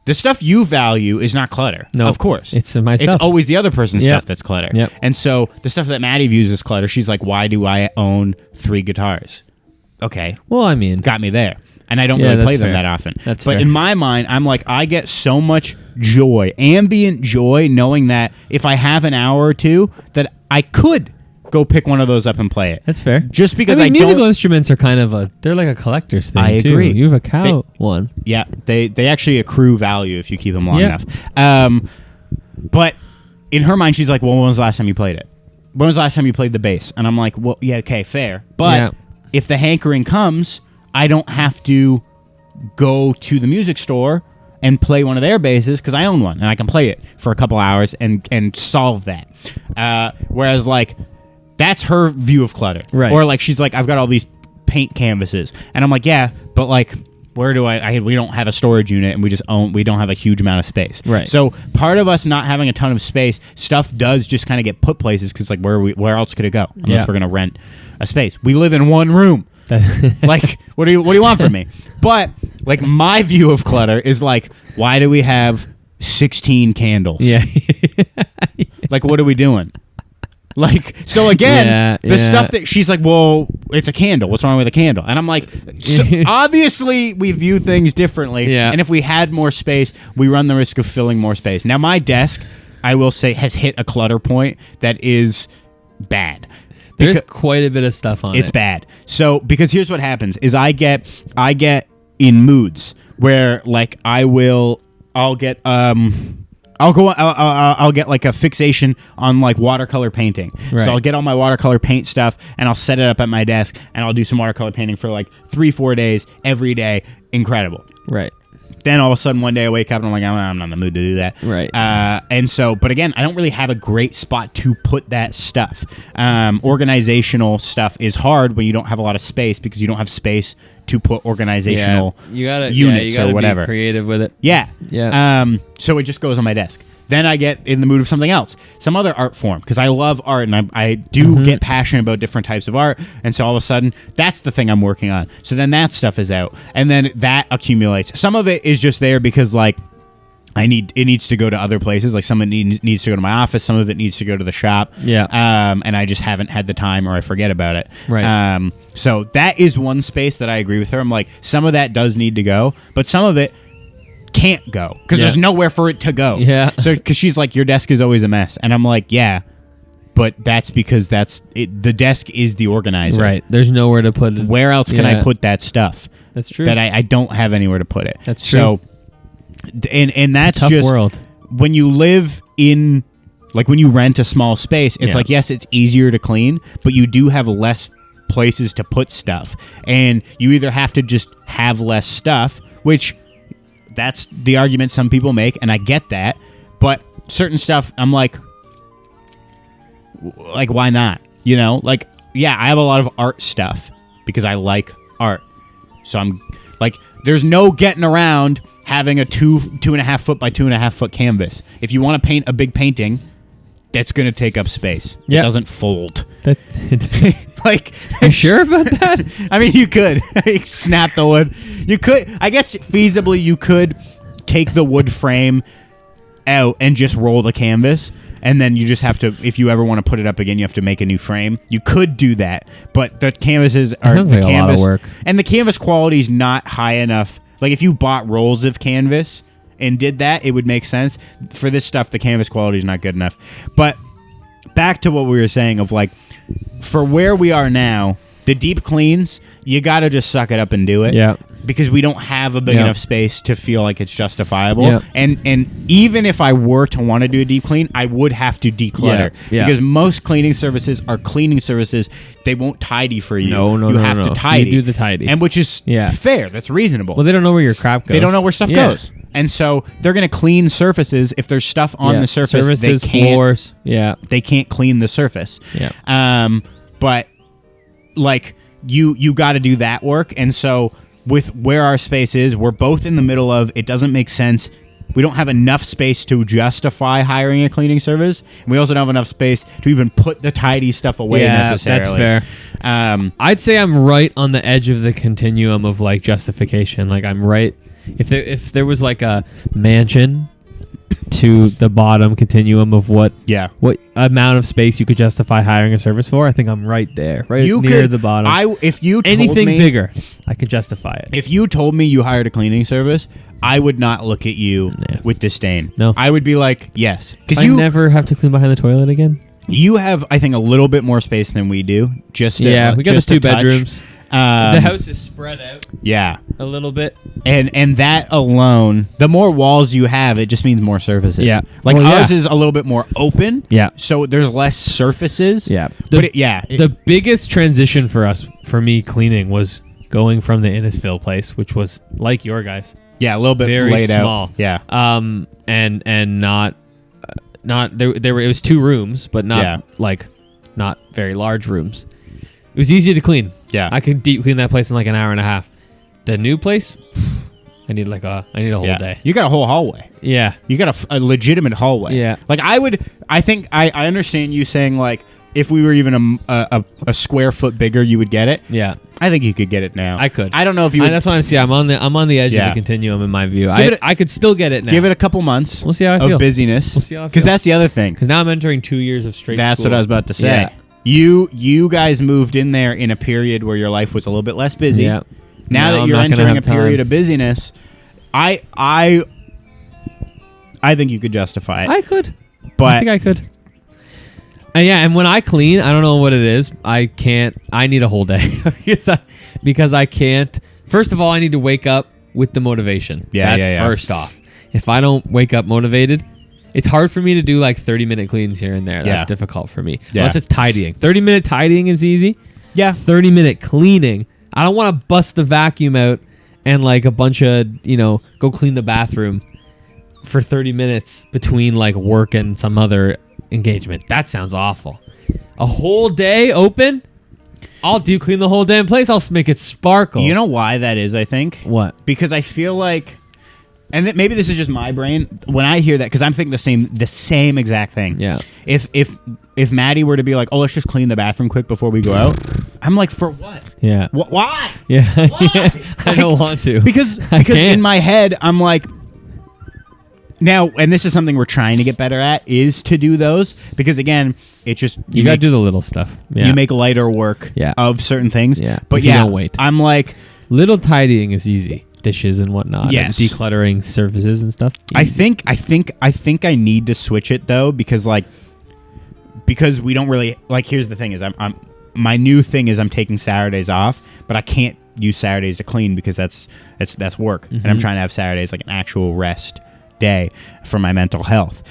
the stuff you value is not clutter. No, of course. it's my It's stuff. always the other person's Yep. stuff that's clutter. Yep. And so the stuff that Maddie views as clutter, she's like, why do I own 3 guitars? Okay, Well, I mean, got me there. And I don't Yeah, really play that's them fair. that often. That's but fair. in my mind, I'm like, I get so much joy, ambient joy, knowing that if I have an hour or two, that I could go pick one of those up and play it. that's fair. Just because I mean, musical don't. instruments are kind of they're like a collector's thing. I too. agree. You have a cow one. Yeah, they actually accrue value if you keep them long Yeah. enough. But in her mind, she's like, well, when was the last time you played it? When was the last time you played the bass? And I'm like, well, yeah, okay, fair. But Yeah. if the hankering comes, I don't have to go to the music store and play one of their basses because I own one and I can play it for a couple hours and solve that. Whereas, like, that's her view of clutter. Right. Or, like, she's like, I've got all these paint canvases. And I'm like, yeah, but, like, where do we don't have a storage unit and we don't have a huge amount of space. Right. So part of us not having a ton of space, stuff does just kind of get put places because, like, where else could it go unless Yeah. we're going to rent a space? We live in one room. Like, what do you want from me? But, like, my view of clutter is like, why do we have 16 candles? Yeah. Like, what are we doing? Like, so again, Yeah, the yeah. stuff that she's like, well, it's a candle. What's wrong with a candle? And I'm like, so obviously we view things differently. Yeah. And if we had more space, we run the risk of filling more space. Now, my desk, I will say, has hit a clutter point that is bad. There's quite a bit of stuff on it. It's bad. So, because here's what happens is I get in moods where, like, I'll get like a fixation on, like, watercolor painting. Right. So I'll get all my watercolor paint stuff and I'll set it up at my desk and I'll do some watercolor painting for like 3-4 days every day. Incredible. Right. Then all of a sudden one day I wake up and I'm like, I'm not in the mood to do that. Right. And so, but again, I don't really have a great spot to put that stuff. Organizational stuff is hard when you don't have a lot of space because you don't have space to put organizational units or whatever. Be creative with it. Yeah. Yeah. So it just goes on my desk. Then I get in the mood of something else, some other art form, because I love art and I do get passionate about different types of art. And so all of a sudden, that's the thing I'm working on. So then that stuff is out. And then that accumulates. Some of it is just there because, like, it needs to go to other places. Like, some of it needs to go to my office. Some of it needs to go to the shop. Yeah. And I just haven't had the time or I forget about it. Right. So that is one space that I agree with her. I'm like, some of that does need to go, but some of it can't go because Yeah. there's nowhere for it to go. Yeah. So, because she's like, your desk is always a mess. And I'm like, yeah, but that's because the desk is the organizer. Right. There's nowhere to put it. Where else can I Yeah. put that stuff? That's true. That I don't have anywhere to put it. That's true. So, and that's tough just world. when you live in, like, when you rent a small space, it's Yeah. like, yes, it's easier to clean, but you do have less places to put stuff. And you either have to just have less stuff, which that's the argument some people make, and I get that. But certain stuff, I'm like, why not? You know, like, yeah, I have a lot of art stuff because I like art. So I'm like, there's no getting around having a 2.5 foot by 2.5 foot canvas. If you want to paint a big painting, that's going to take up space. It doesn't fold. Like, you sure about that? I mean, you could snap the wood. You could, I guess, feasibly, you could take the wood frame out and just roll the canvas. And then you just have to, if you ever want to put it up again, you have to make a new frame. You could do that, but the canvases are sounds the like a canvas, lot of work. and the canvas quality is not high enough. Like if you bought rolls of canvas and did that, it would make sense. For this stuff, the canvas quality is not good enough. But back to what we were saying of like, for where we are now, the deep cleans, you got to just suck it up and do it. Yeah. Because we don't have a big enough space to feel like it's justifiable. Yeah. And even if I were to want to do a deep clean, I would have to declutter. Yeah. Because most cleaning services are cleaning services. They won't tidy for you. You have to tidy. You do the tidy. And which is fair. That's reasonable. Well, they don't know where your crap goes. They don't know where stuff goes. And so they're going to clean surfaces. If there's stuff on the surface, surfaces, floors. Yeah. They can't clean the surface. Yeah. But like you got to do that work. And so with where our space is, we're both in the middle of, it doesn't make sense. We don't have enough space to justify hiring a cleaning service. And we also don't have enough space to even put the tidy stuff away necessarily. That's fair. I'd say I'm right on the edge of the continuum of like justification. Like I'm right. If there was like a mansion to the bottom continuum of what amount of space you could justify hiring a service for, I think I'm right there, near the bottom. If you told anything me, bigger, I could justify it. If you told me you hired a cleaning service, I would not look at you with disdain. No, I would be like, yes, because you never have to clean behind the toilet again. You have, I think, a little bit more space than we do. We got the 2 bedrooms. The house is spread out. Yeah, a little bit. And that alone, the more walls you have, it just means more surfaces. Yeah, like ours is a little bit more open. Yeah, so there's less surfaces. Yeah, the biggest transition for me cleaning was going from the Innisfil place, which was like your guys. Yeah, a little bit very laid small. Out. Yeah. And not there were, it was 2 rooms, but not very large rooms. It was easy to clean. Yeah. I could deep clean that place in like an hour and a half. The new place, I need a whole day. You got a whole hallway. Yeah. You got a legitimate hallway. Yeah. Like I think I understand you saying like if we were even a square foot bigger, you would get it. Yeah. I think you could get it now. I could. I don't know if you would. That's what I'm saying. I'm on the edge of the continuum in my view. I could still get it now. Give it a couple months. We'll see how I feel. Of busyness. We'll see how I feel. Because that's the other thing. Because now I'm entering 2 years of straight That's school. what I was about to say. Yeah. You guys moved in there in a period where your life was a little bit less busy. Yeah. Now that you're entering a period of busyness, I think you could justify it. I could. But I think I could. And when I clean, I don't know what it is. I need a whole day because I can't. First of all, I need to wake up with the motivation. That's first off. If I don't wake up motivated, it's hard for me to do like 30-minute cleans here and there. That's difficult for me. Unless it's tidying. 30-minute tidying is easy. Yeah. 30-minute cleaning. I don't want to bust the vacuum out and like a bunch of, go clean the bathroom for 30 minutes between like work and some other engagement. That sounds awful. A whole day open? I'll deep clean the whole damn place. I'll make it sparkle. You know why that is, I think? What? Because I feel like, and maybe this is just my brain, when I hear that, because I'm thinking the same exact thing. Yeah. If Maddie were to be like, oh, let's just clean the bathroom quick before we go out, I'm like, for what? Yeah. Why? Yeah. Why? I don't want to. Because in my head, I'm like, now, and this is something we're trying to get better at, is to do those. Because again, it's just... You got to do the little stuff. Yeah. You make lighter work of certain things. Yeah. But you don't wait. I'm like... Little tidying is easy. Dishes and whatnot. Yes. And decluttering surfaces and stuff. Easy. I think I need to switch it though, because we don't really... Like, here's the thing is my new thing is I'm taking Saturdays off, but I can't use Saturdays to clean because that's work. Mm-hmm. And I'm trying to have Saturdays like an actual rest day for my mental health.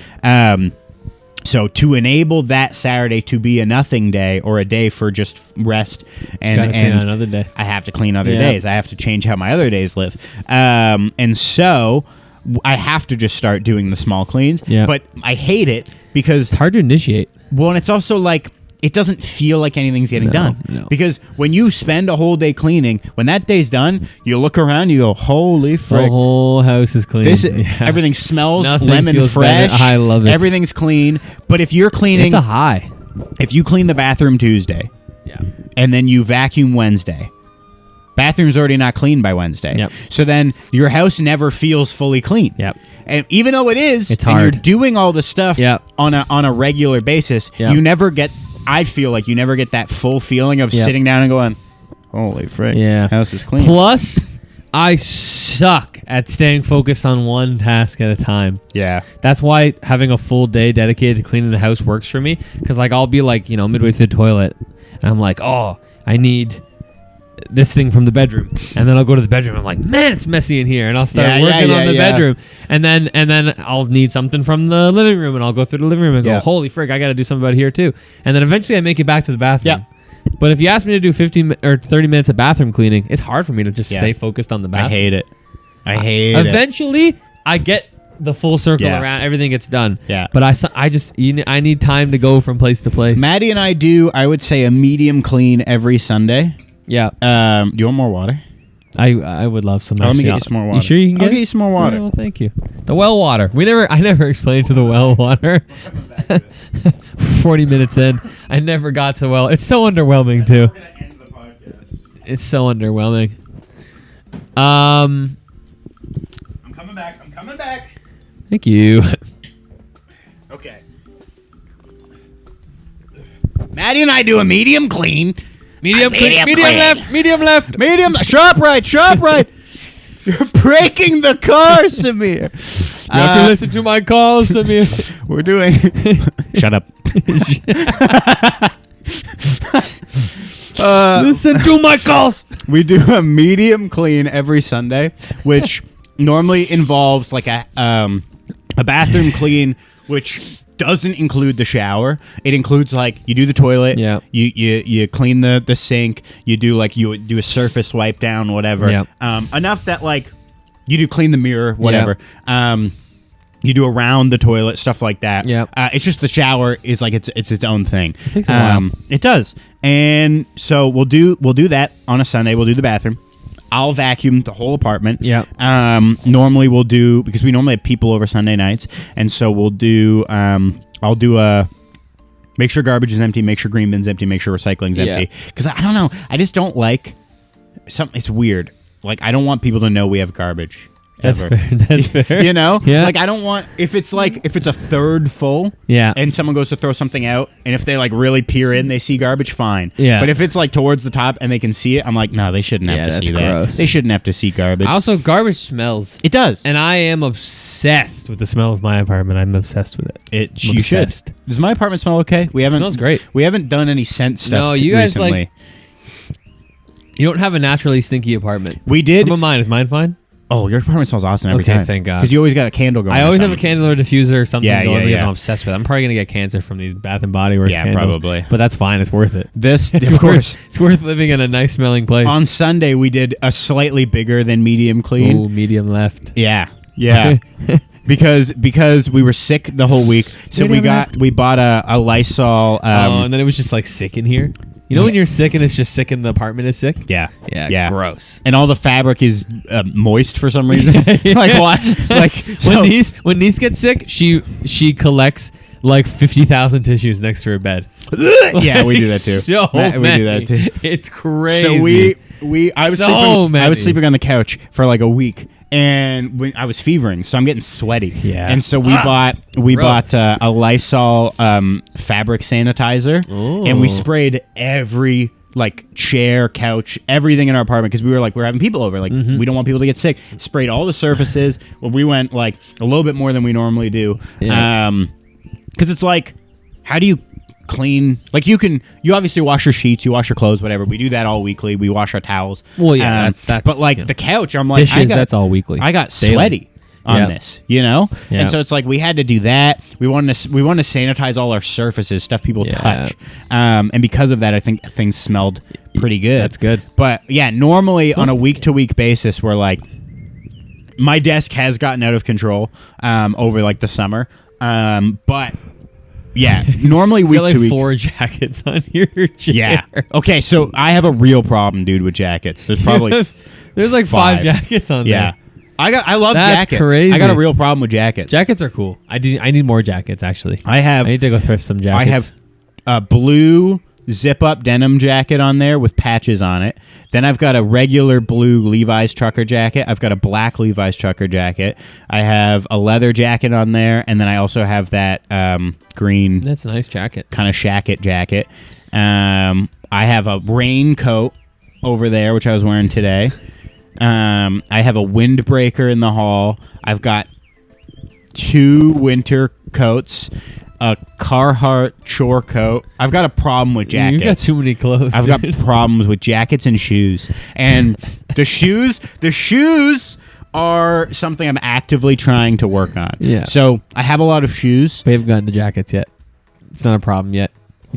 So to enable that Saturday to be a nothing day or a day for just rest and another day, I have to clean other days. I have to change how my other days live. And so I have to just start doing the small cleans. Yeah. But I hate it because it's hard to initiate. Well, and it's also like it doesn't feel like anything's getting done. No. Because when you spend a whole day cleaning, when that day's done, you look around, you go, holy frick. The whole house is clean. Everything smells Nothing lemon feels fresh. better. I love it. Everything's clean. But if you're cleaning, It's a high. if you clean the bathroom Tuesday Yeah. and then you vacuum Wednesday, bathroom's already not clean by Wednesday. Yep. So then your house never feels fully clean. Yep. And even though it is, It's and hard. you're doing all the stuff Yep. on a regular basis, Yep. you never get. I feel like you never get that full feeling of Yep. sitting down and going, "Holy frick, Yeah. house is clean." Plus, I suck at staying focused on one task at a time. Yeah, That's why having a full day dedicated to cleaning the house works for me. Because like I'll be like, midway through the toilet, and I'm like, oh, I need this thing from the bedroom, and then I'll go to the bedroom. I'm like, man, it's messy in here, and I'll start working on the bedroom, and then I'll need something from the living room, and I'll go through the living room and go, holy frick, I got to do something about here too, and then eventually I make it back to the bathroom. But if you ask me to do 15 or 30 minutes of bathroom cleaning, it's hard for me to just stay focused on the bathroom. I hate it. I hate it. Eventually, I get the full circle around. Everything gets done. Yeah. But I need time to go from place to place. Maddie and I do, I would say, a medium clean every Sunday. Yeah. Do you want more water? I would love some. Let me get you some more water. You sure you can I'll get get you some more water. Oh, well, thank you. The well water. I never explained to the well water. 40 minutes in, I never got to well. It's so underwhelming too. It's so underwhelming. I'm coming back. Thank you. Okay. Maddie and I do a medium clean. Medium Medium left. Medium left. Medium, sharp right. You're breaking the car, Samir. You have to listen to my calls, Samir. We're doing. Shut up. Listen to my calls. We do a medium clean every Sunday, which normally involves like a bathroom clean, which doesn't include the shower. It includes like you do the toilet, you clean the sink, you do a surface wipe down, whatever. Enough that like you do clean the mirror, whatever. You do around the toilet, stuff like that. It's just the shower is like it's its own thing. It takes a while. It does. And so we'll do that on a Sunday. We'll do the bathroom. I'll vacuum the whole apartment. Normally we'll do, because we normally have people over Sunday nights, and so we'll do I'll do a make sure garbage is empty, make sure green bin's empty, make sure recycling's empty. Because I don't know, I just don't like something. It's weird. Like I don't want people to know we have garbage. That's ever. fair. That's fair. You know? Yeah. Like I don't want, if it's a third full, and someone goes to throw something out, and if they like really peer in, they see garbage, fine. But if it's like towards the top and they can see it, I'm like, no, they shouldn't have to see that. Gross. They shouldn't have to see garbage. Also, garbage smells. It does. And I am obsessed with the smell of my apartment. I'm obsessed with it. You should. Does my apartment smell okay? It smells great. We haven't done any scent stuff. No, you guys recently. You don't have a naturally stinky apartment. We did. What about mine? Is mine fine? Oh, your apartment smells awesome every time. Thank God. Because you always got a candle going. I always have a candle or diffuser or something going because yeah. I'm obsessed with it. I'm probably gonna get cancer from these Bath and Body Works candles. Probably. But that's fine. It's worth it. Of course. It's worth living in a nice smelling place. On Sunday, we did a slightly bigger than medium clean. Ooh, medium left. Yeah. because we were sick the whole week, so we bought a Lysol. And then it was just like sick in here. You know when you're sick and it's just sick and the apartment is sick? Yeah. Gross. And all the fabric is moist for some reason. Like why? Like so, when Niece gets sick, she collects like 50,000 tissues next to her bed. Yeah, we do that too. So we do that too. It's crazy. So I was sleeping on the couch for like a week. And when I was fevering, so I'm getting sweaty. Yeah. And so we bought a Lysol fabric sanitizer, and we sprayed every like chair, couch, everything in our apartment because we were having people over. Like we don't want people to get sick. Sprayed all the surfaces. Well, we went like a little bit more than we normally do. Yeah. Because it's like, how do you clean? Like you obviously wash your sheets, you wash your clothes, whatever. We do that all weekly. We wash our towels. Well, yeah, that's but like the couch, I'm like, dishes, that's all weekly. I got daily. sweaty on this, you know? Yeah. And so it's like we had to do that. We wanted to sanitize all our surfaces, stuff people touch. And because of that, I think things smelled pretty good. That's good. But yeah, normally on a week-to-week basis, we're like, my desk has gotten out of control over like the summer. But Yeah, normally You week got like to week. 4 jackets on your chair. Yeah. Okay, so I have a real problem, dude, with jackets. There's probably There's like 5 jackets on yeah. there. I love That's jackets. crazy. I got a real problem with jackets. Jackets are cool. I need more jackets actually. I need to go thrift some jackets. I have a blue zip-up denim jacket on there with patches on it. Then I've got a regular blue Levi's trucker jacket. I've got a black Levi's trucker jacket. I have a leather jacket on there, and then I also have that green That's a nice jacket. kind of shacket jacket. I have a raincoat over there, which I was wearing today. I have a windbreaker in the hall. I've got 2 winter coats, a Carhartt chore coat. I've got a problem with jackets. You got too many clothes. I've got dude. problems with jackets and shoes. And the shoes are something I'm actively trying to work on. Yeah. So I have a lot of shoes. We haven't gotten the jackets yet. It's not a problem yet.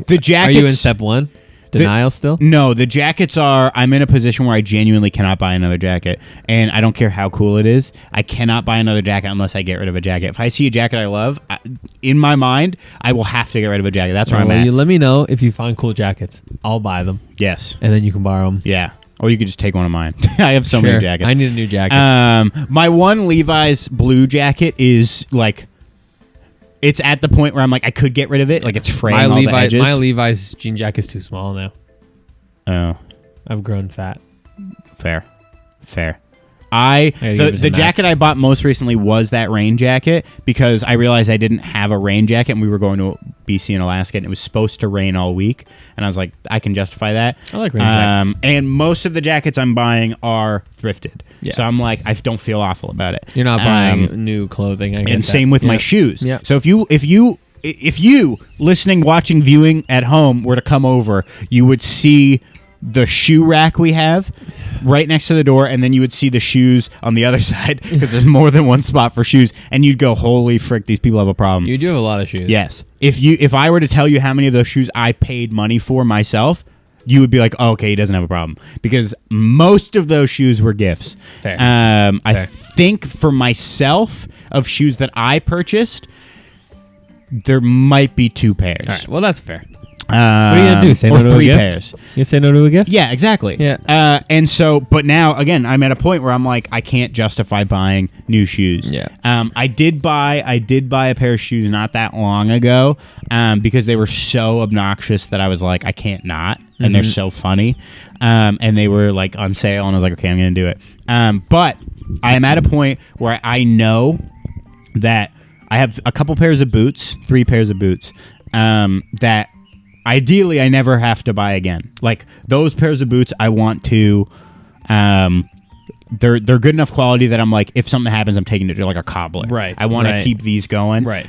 The jackets. Are you in step 1? Denial still? No, the jackets are. I'm in a position where I genuinely cannot buy another jacket, and I don't care how cool it is. I cannot buy another jacket unless I get rid of a jacket. If I see a jacket I love, in my mind, I will have to get rid of a jacket. That's where I'm at. You let me know if you find cool jackets. I'll buy them, Yes. and then you can borrow them. Yeah. Or you could just take one of mine. I have so many jackets. I need a new jacket. My one Levi's blue jacket is like. It's at the point where I'm like, I could get rid of it. Like it's fraying all the edges. My Levi's jean jacket's too small now. Oh, I've grown fat. fair. gotta give it to The jacket Max. I bought most recently was that rain jacket because I realized I didn't have a rain jacket and we were going to BC and Alaska and it was supposed to rain all week. And I was like, I can justify that. I like rain jackets. And most of the jackets I'm buying are thrifted. Yeah. So I'm like, I don't feel awful about it. You're not buying new clothing. I get And that. same with my Yeah. shoes. Yeah. So if you listening, watching, viewing at home were to come over, you would see the shoe rack we have right next to the door, and then you would see the shoes on the other side because there's more than one spot for shoes, and you'd go, holy frick, these people have a problem. You do have a lot of shoes. Yes. If I were to tell you how many of those shoes I paid money for myself, you would be like, oh, okay, he doesn't have a problem. Because most of those shoes were gifts. Fair. I Fair. think for myself, of shoes that I purchased, there might be 2 pairs. All right. Well, that's fair. What are you gonna do? Say no or to a 3 gift? pairs. You say no to a gift? Yeah, exactly. Yeah. And so, but now again, I'm at a point where I'm like, I can't justify buying new shoes. Yeah. I did buy a pair of shoes not that long ago, because they were so obnoxious that I was like, I can't not, and they're so funny, and they were like on sale, and I was like, okay, I'm gonna do it. But I am at a point where I know that I have a couple pairs of boots, 3 pairs of boots, that. Ideally, I never have to buy again. Like those pairs of boots, I want to. They're good enough quality that I'm like, if something happens, I'm taking it to like a cobbler. Right. I want to Right. keep these going. Right.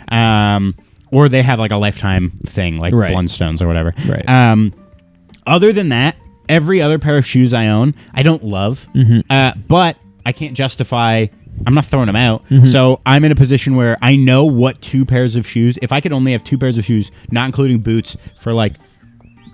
Or they have like a lifetime thing, like Right. Blundstones or whatever. Right. Other than that, every other pair of shoes I own, I don't love. But I can't justify. I'm not throwing them out. So I'm in a position where I know what 2 pairs of shoes, if I could only have 2 pairs of shoes, not including boots for like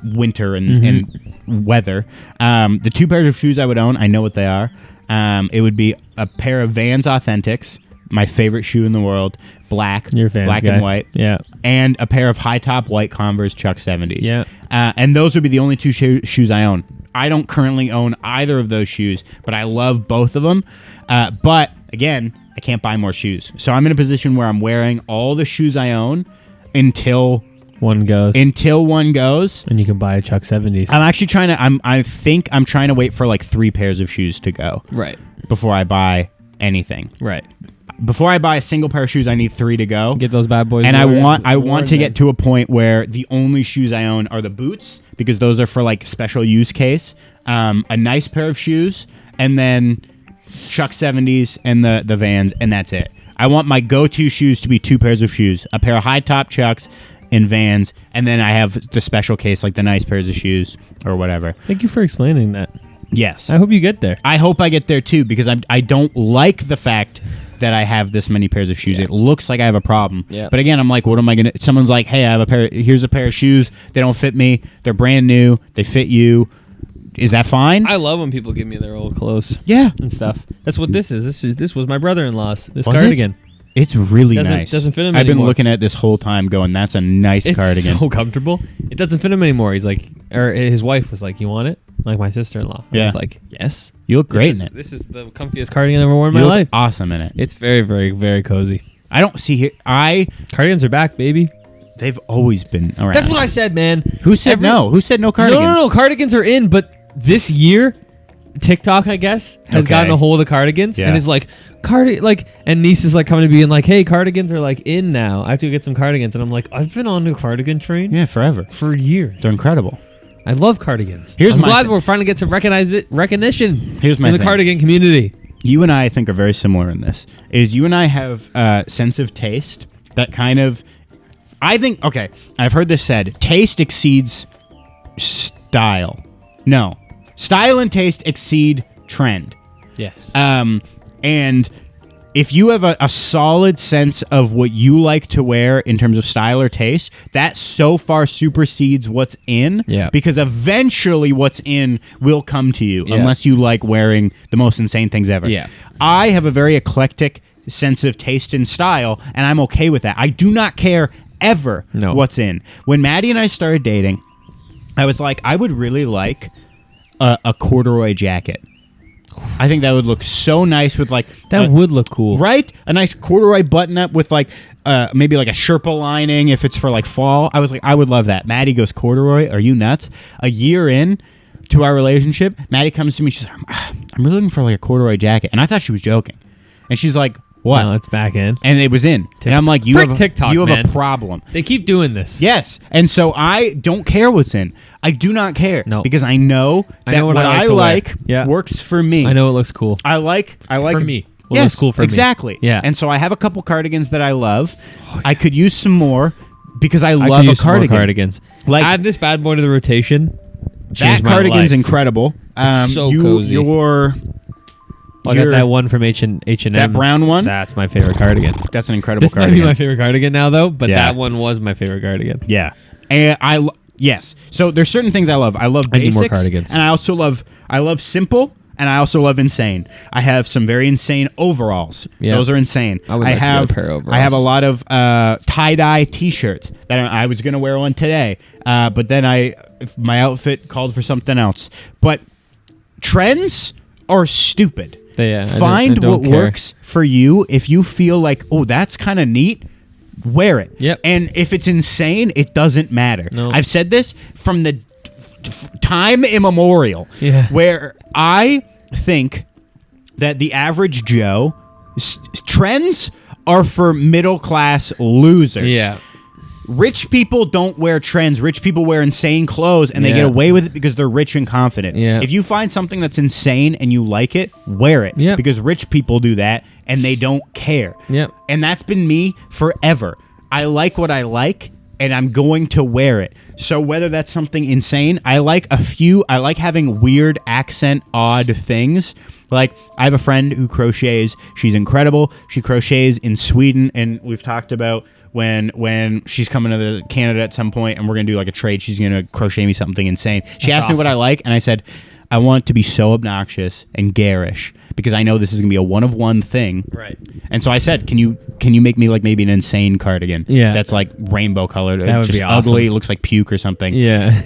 winter and weather, the 2 pairs of shoes I would own, I know what they are. It would be a pair of Vans Authentics, my favorite shoe in the world, black, You're a Vans black guy. and white. Yeah. And a pair of high top white Converse Chuck 70s. Yeah. And those would be the only 2 shoes I own. I don't currently own either of those shoes, but I love both of them. But again, I can't buy more shoes. So I'm in a position where I'm wearing all the shoes I own until One goes. one goes. And you can buy a Chuck 70s. I'm actually trying to I think I'm trying to wait for like 3 pairs of shoes to go Right. before I buy anything. Right. Before I buy a single pair of shoes, I need 3 to go. Get those bad boys. And I want worn to then. get to a point where the only shoes I own are the boots, because those are for like special use case, a nice pair of shoes, and then Chuck 70s and the Vans, and that's it. I want my go-to shoes to be 2 pairs of shoes, a pair of high top Chucks and Vans, and then I have the special case, like the nice pairs of shoes or whatever. Thank you for explaining that. Yes. I hope you get there. I hope I get there too, because I don't like the fact that I have this many pairs of shoes. It looks like I have a problem. Yeah. But again, I'm like, what am I gonna? Someone's like, hey, I have here's a pair of shoes. They don't fit me. They're brand new. They fit you. Is that fine? I love when people give me their old clothes Yeah. and stuff. That's what this is. This was my brother-in-law's. This Was cardigan. It's really Doesn't- nice. doesn't fit him I've been anymore. looking at this whole time going, that's a nice It's cardigan. so comfortable. It doesn't fit him anymore. He's like, or his wife was like, "You want it?" Like my sister-in-law. I Yeah. was like, "Yes." You look great This in is- it. This is the comfiest cardigan I've ever worn in You my look life. awesome in it. It's very, very, very cozy. I don't see here. Cardigans are back, baby. They've always been around. That's what I said, man. Who said no? Who said no cardigans? No. Cardigans are in, but this year, TikTok, I guess, has Okay. gotten a hold of cardigans Yeah. and is like, and niece is like coming to being like, hey, cardigans are like in now. I have to go get some cardigans. And I'm like, I've been on a cardigan train Yeah, forever. for years. They're incredible. I love cardigans. Here's I'm my glad thing. we're finally get some recognition Here's my in the thing. cardigan community. You and I think are very similar in this. Is you and I have a sense of taste that kind of, I think, okay, I've heard this said, taste exceeds style. No. Style and taste exceed trend. Yes. And if you have a solid sense of what you like to wear in terms of style or taste, that so far supersedes what's in. Yeah. Because eventually what's in will come to you Yeah. unless you like wearing the most insane things ever. Yeah. I have a very eclectic sense of taste and style, and I'm okay with that. I do not care ever No. what's in. When Maddie and I started dating, I was like, I would really like a corduroy jacket. I think that would look so nice with like that would look cool. right? A nice corduroy button up with like maybe like a Sherpa lining if it's for like fall. I was like, I would love that. Maddie goes, corduroy? Are you nuts? A year in to our relationship, Maddie comes to me. She's like, I'm really looking for like a corduroy jacket, and I thought she was joking. And she's like, what? No, it's back in. And it was in. And I'm like, you Frick have TikTok, you have man. a problem. They keep doing this. Yes. And so I don't care what's in. I do not care. No. Because I know that I know what I to wear. like Yeah. works for me. I know it looks cool. I like For me. What Yes, looks cool for me. exactly. Yeah. And so I have a couple cardigans that I love. I could use some more because I I love could a use some more cardigan. cardigans. Like- Add this bad boy to the rotation. That Changed my cardigan's life. incredible. so cozy. I got that one from H&M. That brown one? That's my favorite cardigan. That's an incredible This might cardigan. be my favorite cardigan now, though, but Yeah. that one was my favorite cardigan. Yeah. And yes. So there's certain things I love. I love I need basics. more cardigans. And I love simple, and I also love insane. I have some very insane overalls. Yeah. Those are insane. I would like to get a pair of I have a overalls. lot of tie-dye t-shirts that I was going to wear one today. But then my outfit called for something else. But trends are stupid. Yeah, Find I don't what care. works for you. If you feel like, oh, that's kind of neat, wear it. Yep. And if it's insane, it doesn't matter. No. I've said this from the time immemorial. Yeah. Where I think that the average Joe trends are for middle class losers. Yeah. Rich people don't wear trends. Rich people wear insane clothes, and they Yeah. get away with it because they're rich and confident. Yeah. If you find something that's insane and you like it, wear it. Yeah. Because rich people do that, and they don't care. Yep. And that's been me forever. I like what I like, and I'm going to wear it. So whether that's something insane, I like having weird accent, odd things. Like, I have a friend who crochets. She's incredible. She crochets in Sweden, and we've talked about when she's coming to Canada at some point and we're going to do like a trade, she's going to crochet me something insane. She That's asked me what I awesome. like, and I said, I want it to be so obnoxious and garish because I know this is going to be a one-of-one thing. Right. And so I said, can you make me like maybe an insane cardigan? Yeah. That's like rainbow colored. That would just be awesome. ugly, looks like puke or something. Yeah.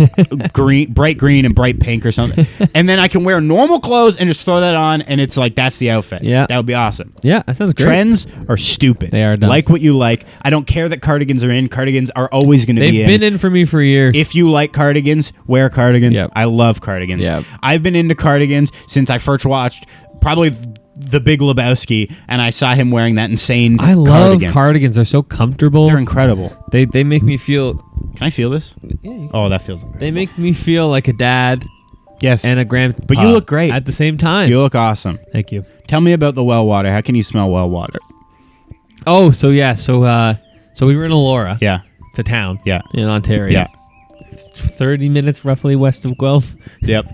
Bright green and bright pink or something. And then I can wear normal clothes and just throw that on, and it's like, that's the outfit. Yeah. That would be awesome. Yeah, that sounds great. Trends are stupid. They are dumb. Like what you like. I don't care that cardigans are in. Cardigans are always going to be They've in. been in for me for years. If you like cardigans, wear cardigans. Yep. I love cardigans. Yep. I've been into cardigans since I first watched probably The Big Lebowski, and I saw him wearing that insane I love cardigan. cardigans. They're so comfortable. They're incredible. They make me feel. Can I feel this? Yeah, Oh, that feels they incredible. make me feel like a dad Yes. and a grandpa. But you look great. at the same time. You look awesome. Thank you. Tell me about the well water. How can you smell well water? Oh, so yeah, so we were in Elora. Yeah. It's a town. Yeah. In Ontario. Yeah. 30 minutes roughly west of Guelph. Yep.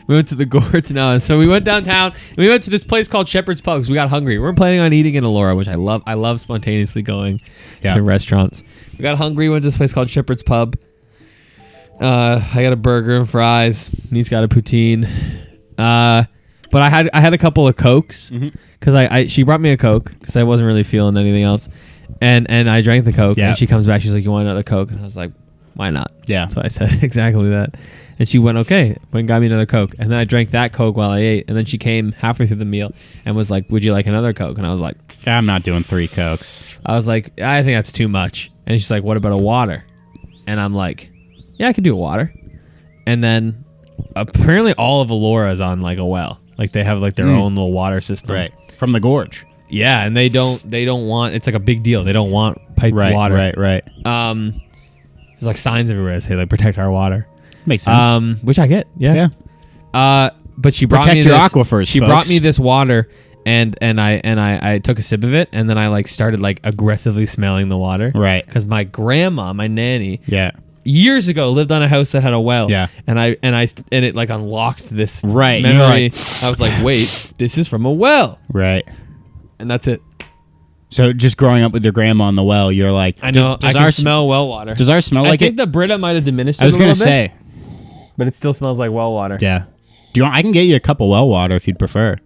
We went to the gorge now, and so we went downtown. And we went to this place called Shepherd's Pub because we got hungry. We weren't planning on eating in Elora, which I love. I love spontaneously going Yeah. to restaurants. We got hungry. Went to this place called Shepherd's Pub. I got a burger and fries. He's got a poutine. But I had a couple of Cokes because she brought me a Coke because I wasn't really feeling anything else, and I drank the Coke. Yeah. And she comes back, she's like, "You want another Coke?" And I was like, "Why not?" Yeah. So I said exactly that, and she went, "Okay," went and got me another Coke, and then I drank that Coke while I ate, and then she came halfway through the meal and was like, "Would you like another Coke?" And I was like, I'm not doing 3 Cokes. I think that's too much. And she's like, "What about a water?" And I'm like, "Yeah, I could do a water." And then apparently all of Elora is on like a well. Like they have like their own little water system. Right. From the gorge. Yeah, and they don't want, it's like a big deal. They don't want piped water. Right. There's like signs everywhere that say like protect our water. Makes sense. Which I get. Yeah. But she brought Protect me your this, aquifers, She folks. brought me this water and I took a sip of it and then I like started like aggressively smelling the water. Right. Cuz my grandma, my nanny, Yeah. years ago lived on a house that had a well. Yeah. And it like unlocked this Right. memory. You're like- I was like, "Wait, this is from a well." Right. And that's it. So just growing up with your grandma on the well, you're like, I know. Does I can smell well water. Does ours smell I like think it? the Brita might have diminished. I was it a gonna little bit, say. but it still smells like well water. Yeah. Do you want? I can get you a cup of well water if you'd prefer.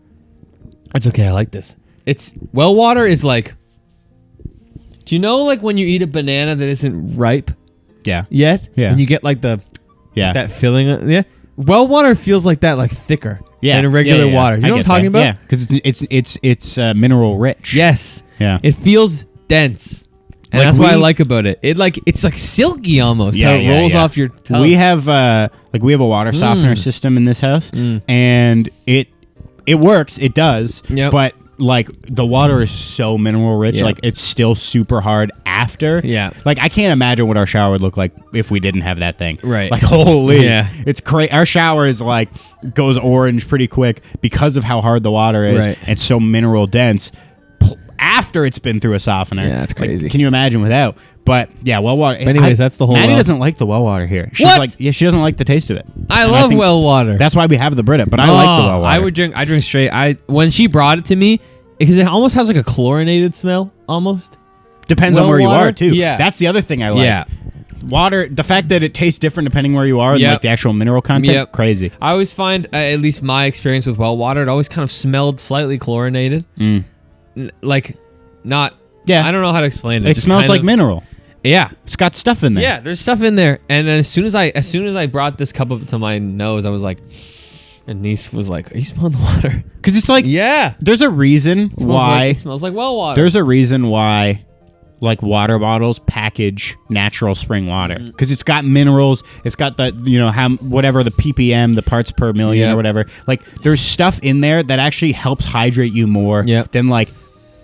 It's okay. I like this. It's well water is like. Do you know like when you eat a banana that isn't ripe Yeah. yet? Yeah. And you get like the Yeah. that filling. Yeah. Well water feels like that, like thicker. Yeah. Than a regular Yeah. water. You know I what I'm get talking that. about? Yeah. Because it's mineral rich. Yes. Yeah. It feels dense. And Like that's what I we- like about it. It's like silky almost. Yeah, how it yeah, rolls yeah. off your tongue. We have a water softener system in this house, and it works. It does. Yep. But like the water is so mineral rich, Yep. like it's still super hard after. Yeah. Like I can't imagine what our shower would look like if we didn't have that thing. Right. Like holy. Yeah. It's crazy. Our shower is like goes orange pretty quick because of how hard the water is Right. and so mineral dense. After it's been through a softener. Yeah, that's Like, crazy. can you imagine without? But yeah, well water. But anyways, that's the whole Maddie well. doesn't like the well water here. She's What? like, yeah, she doesn't like the taste of it. I And love think well water. That's why we have the Brita. But I like the well water. I drink straight. When she brought it to me, because it almost has like a chlorinated smell, almost. Depends on well where you water? are too. Yeah. That's the other thing I like. Yeah. Water. The fact that it tastes different depending where you are, and Yep. like the actual mineral content. Yep. Crazy. I always find, at least my experience with well water, it always kind of smelled slightly chlorinated. Like, not. Yeah. I don't know how to explain it. It Just smells kind like of- mineral. Yeah. It's got stuff in there. Yeah, there's stuff in there. And then as soon as I brought this cup up to my nose, I was like, and niece was like, "Are you smelling the water?" Because it's like Yeah. there's a reason It smells why. like, it smells like well water. There's a reason why like water bottles package natural spring water because it's got minerals, it's got the how whatever the ppm, the parts per million Yep. or whatever. Like there's stuff in there that actually helps hydrate you more Yep. than like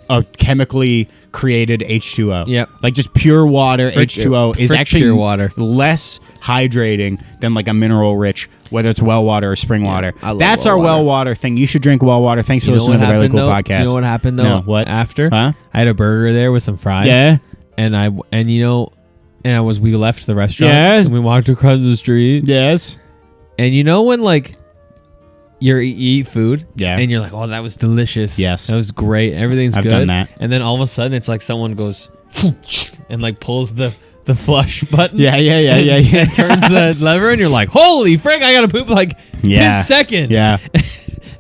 a chemically created H2O. Yep. Like just pure water H2O is frick actually pure water. less hydrating than like a mineral rich, whether it's well water or spring water. I love That's well our well water. water thing. You should drink well water. Thanks for You know listening what to the Really happened, Cool though? Podcast. Do you know what happened though? No, what? After? Huh? I had a burger there with some fries. Yeah. We left the restaurant. Yeah. And we walked across the street. Yes. And when like you eat food, Yeah. and you're like, "Oh, that was delicious. Yes. that was great. Everything's I've good." done that. And then all of a sudden, it's like someone goes and like pulls the flush button. Yeah. And turns the lever, and you're like, "Holy frick! I gotta poop like Yeah. 10 seconds." Yeah.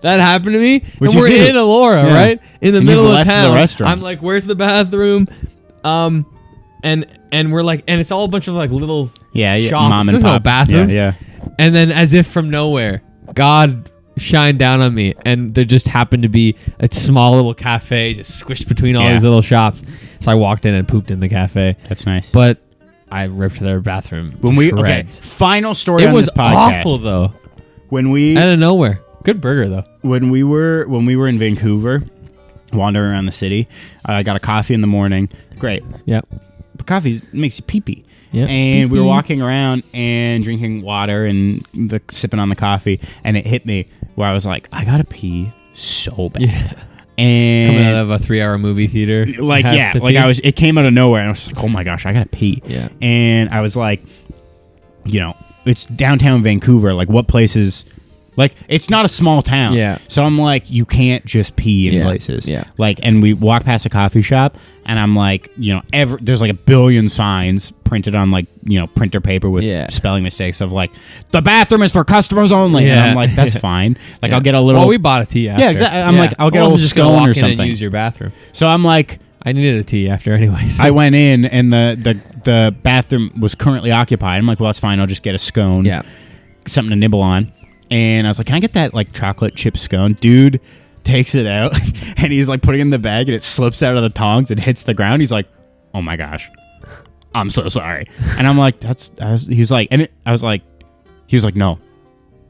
That happened to me. What'd and you we're do? in Elora, Yeah. right? In the And middle you've of left the town. restaurant. I'm like, "Where's the bathroom?" And we're like, and it's all a bunch of like little Yeah. shops. Mom and There's no pop. bathrooms. Yeah. And then, as if from nowhere, God shined down on me, and there just happened to be a small little cafe just squished between all Yeah. these little shops. So I walked in and pooped in the cafe. That's nice. But I ripped their bathroom when to shreds. final story It on was this podcast. awful though. When we Out of nowhere. Good burger though. when we were in Vancouver, wandering around the city, I got a coffee in the morning. Great, Yeah. but coffee makes you pee pee. Yeah. And we were Pee-pee. walking around and drinking water and sipping on the coffee, and it hit me where I was like, I gotta pee so bad. Yeah. And Coming out of a 3-hour movie theater. like have yeah, to like pee. it came out of nowhere, and I was like, oh my gosh, I gotta pee. Yeah. And I was like, it's downtown Vancouver. Like, what places Like, it's not a small town. Yeah. So I'm like, you can't just pee in places. Yeah. Like, and we walk past a coffee shop, and I'm like, there's like a billion signs printed on like, printer paper with spelling mistakes of like, the bathroom is for customers only. Yeah. And I'm like, that's fine. Like, I'll get a little. Well, we bought a tea after. Yeah, exactly. I'm like, I'll get a little just gonna scone walk or in something. and use your bathroom. So I'm like, I needed a tea after anyways. I went in, and the bathroom was currently occupied. I'm like, well, that's fine. I'll just get a scone. Yeah. Something to nibble on. And I was like, can I get that like chocolate chip scone? Dude takes it out and he's like putting it in the bag, and it slips out of the tongs and hits the ground. He's like, oh my gosh, I'm so sorry. And I'm like, he was like, no,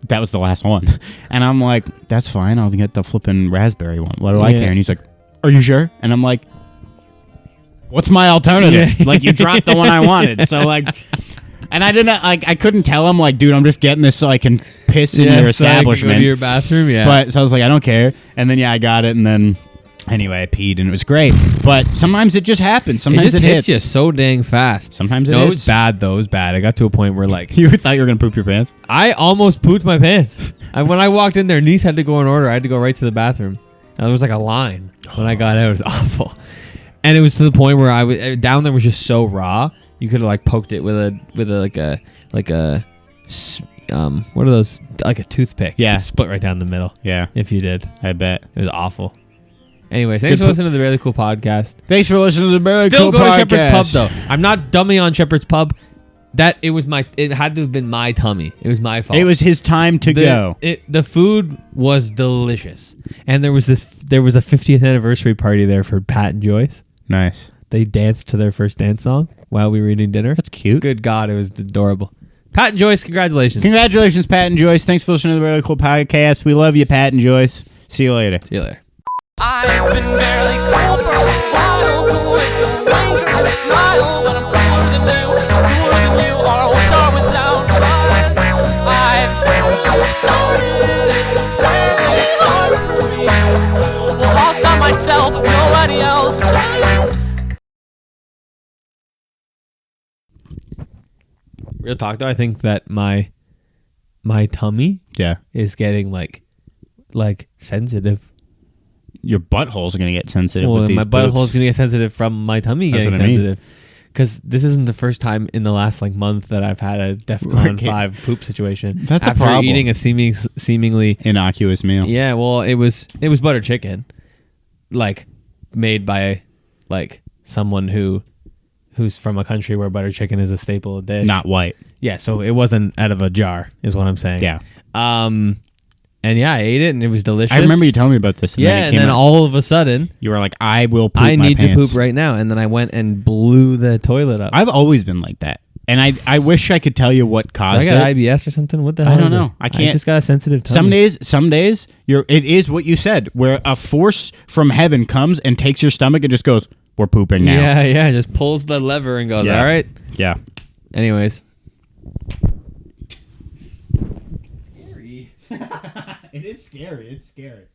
that was the last one. And I'm like, that's fine. I'll get the flipping raspberry one. What do I care? And he's like, are you sure? And I'm like, what's my alternative? Like, you dropped the one I wanted. So like, and I didn't like, I couldn't tell him like, dude, I'm just getting this so I can piss in your establishment. Go to your bathroom, But so I was like, I don't care. And then I got it, and then anyway, I peed, and it was great. But sometimes it just happens. Sometimes it hits you so dang fast. Sometimes it No, hits. it was bad though. It was bad. I got to a point where like You thought you were gonna poop your pants? I almost pooped my pants. When I walked in there, niece had to go in order. I had to go right to the bathroom. And there was like a line when I got out. It was awful. And it was to the point where I was down there was just so raw. You could have like poked it with a what are those, like a toothpick? Yeah. Split right down the middle. Yeah, If you did, I bet. it was awful. Anyways, thanks for listening to the Really Cool Podcast. Thanks for listening to the Barely Still Cool go Podcast. to Shepherd's Pub though. I'm not dumbing on Shepherd's Pub. It had to have been my tummy. It was my fault. It was his time to go. The food was delicious, and there was a 50th anniversary party there for Pat and Joyce. Nice. They danced to their first dance song while we were eating dinner. That's cute. Good God, it was adorable. Pat and Joyce, congratulations. Congratulations, Pat and Joyce. Thanks for listening to the Really Cool Podcast. We love you, Pat and Joyce. See you later. See you later. I've been barely cool for a while, cool with a wink or a smile, but I'm cooler than you, or with or without buzz. I've started, this is really hard for me. Well, I'll stop myself if nobody else does. Real talk though, I think that my tummy is getting like sensitive. Your butthole's going to get sensitive Well, with these my butthole's poops. gonna get sensitive from my tummy That's getting what I mean. sensitive. Because this isn't the first time in the last like month that I've had a DEFCON Okay. 5 poop situation. That's a after problem. eating a seemingly Innocuous meal. yeah. Well, it was butter chicken, like made by like someone who's from a country where butter chicken is a staple dish. Not white. Yeah, so it wasn't out of a jar, is what I'm saying. Yeah. And yeah, I ate it and it was delicious. I remember you telling me about this. And Yeah, then it and came then out. all of a sudden, You were like, I will poop I my need pants. to poop right now, and then I went and blew the toilet up. I've always been like that. And I wish I could tell you what Did caused I got it. IBS or something? What the hell? I don't is know. It? I can't- just got a sensitive tummy. Some days it is what you said, where a force from heaven comes and takes your stomach and just goes, we're pooping now. Yeah, just pulls the lever and goes, Yeah. all right. Yeah. Anyways. It is scary. It's scary.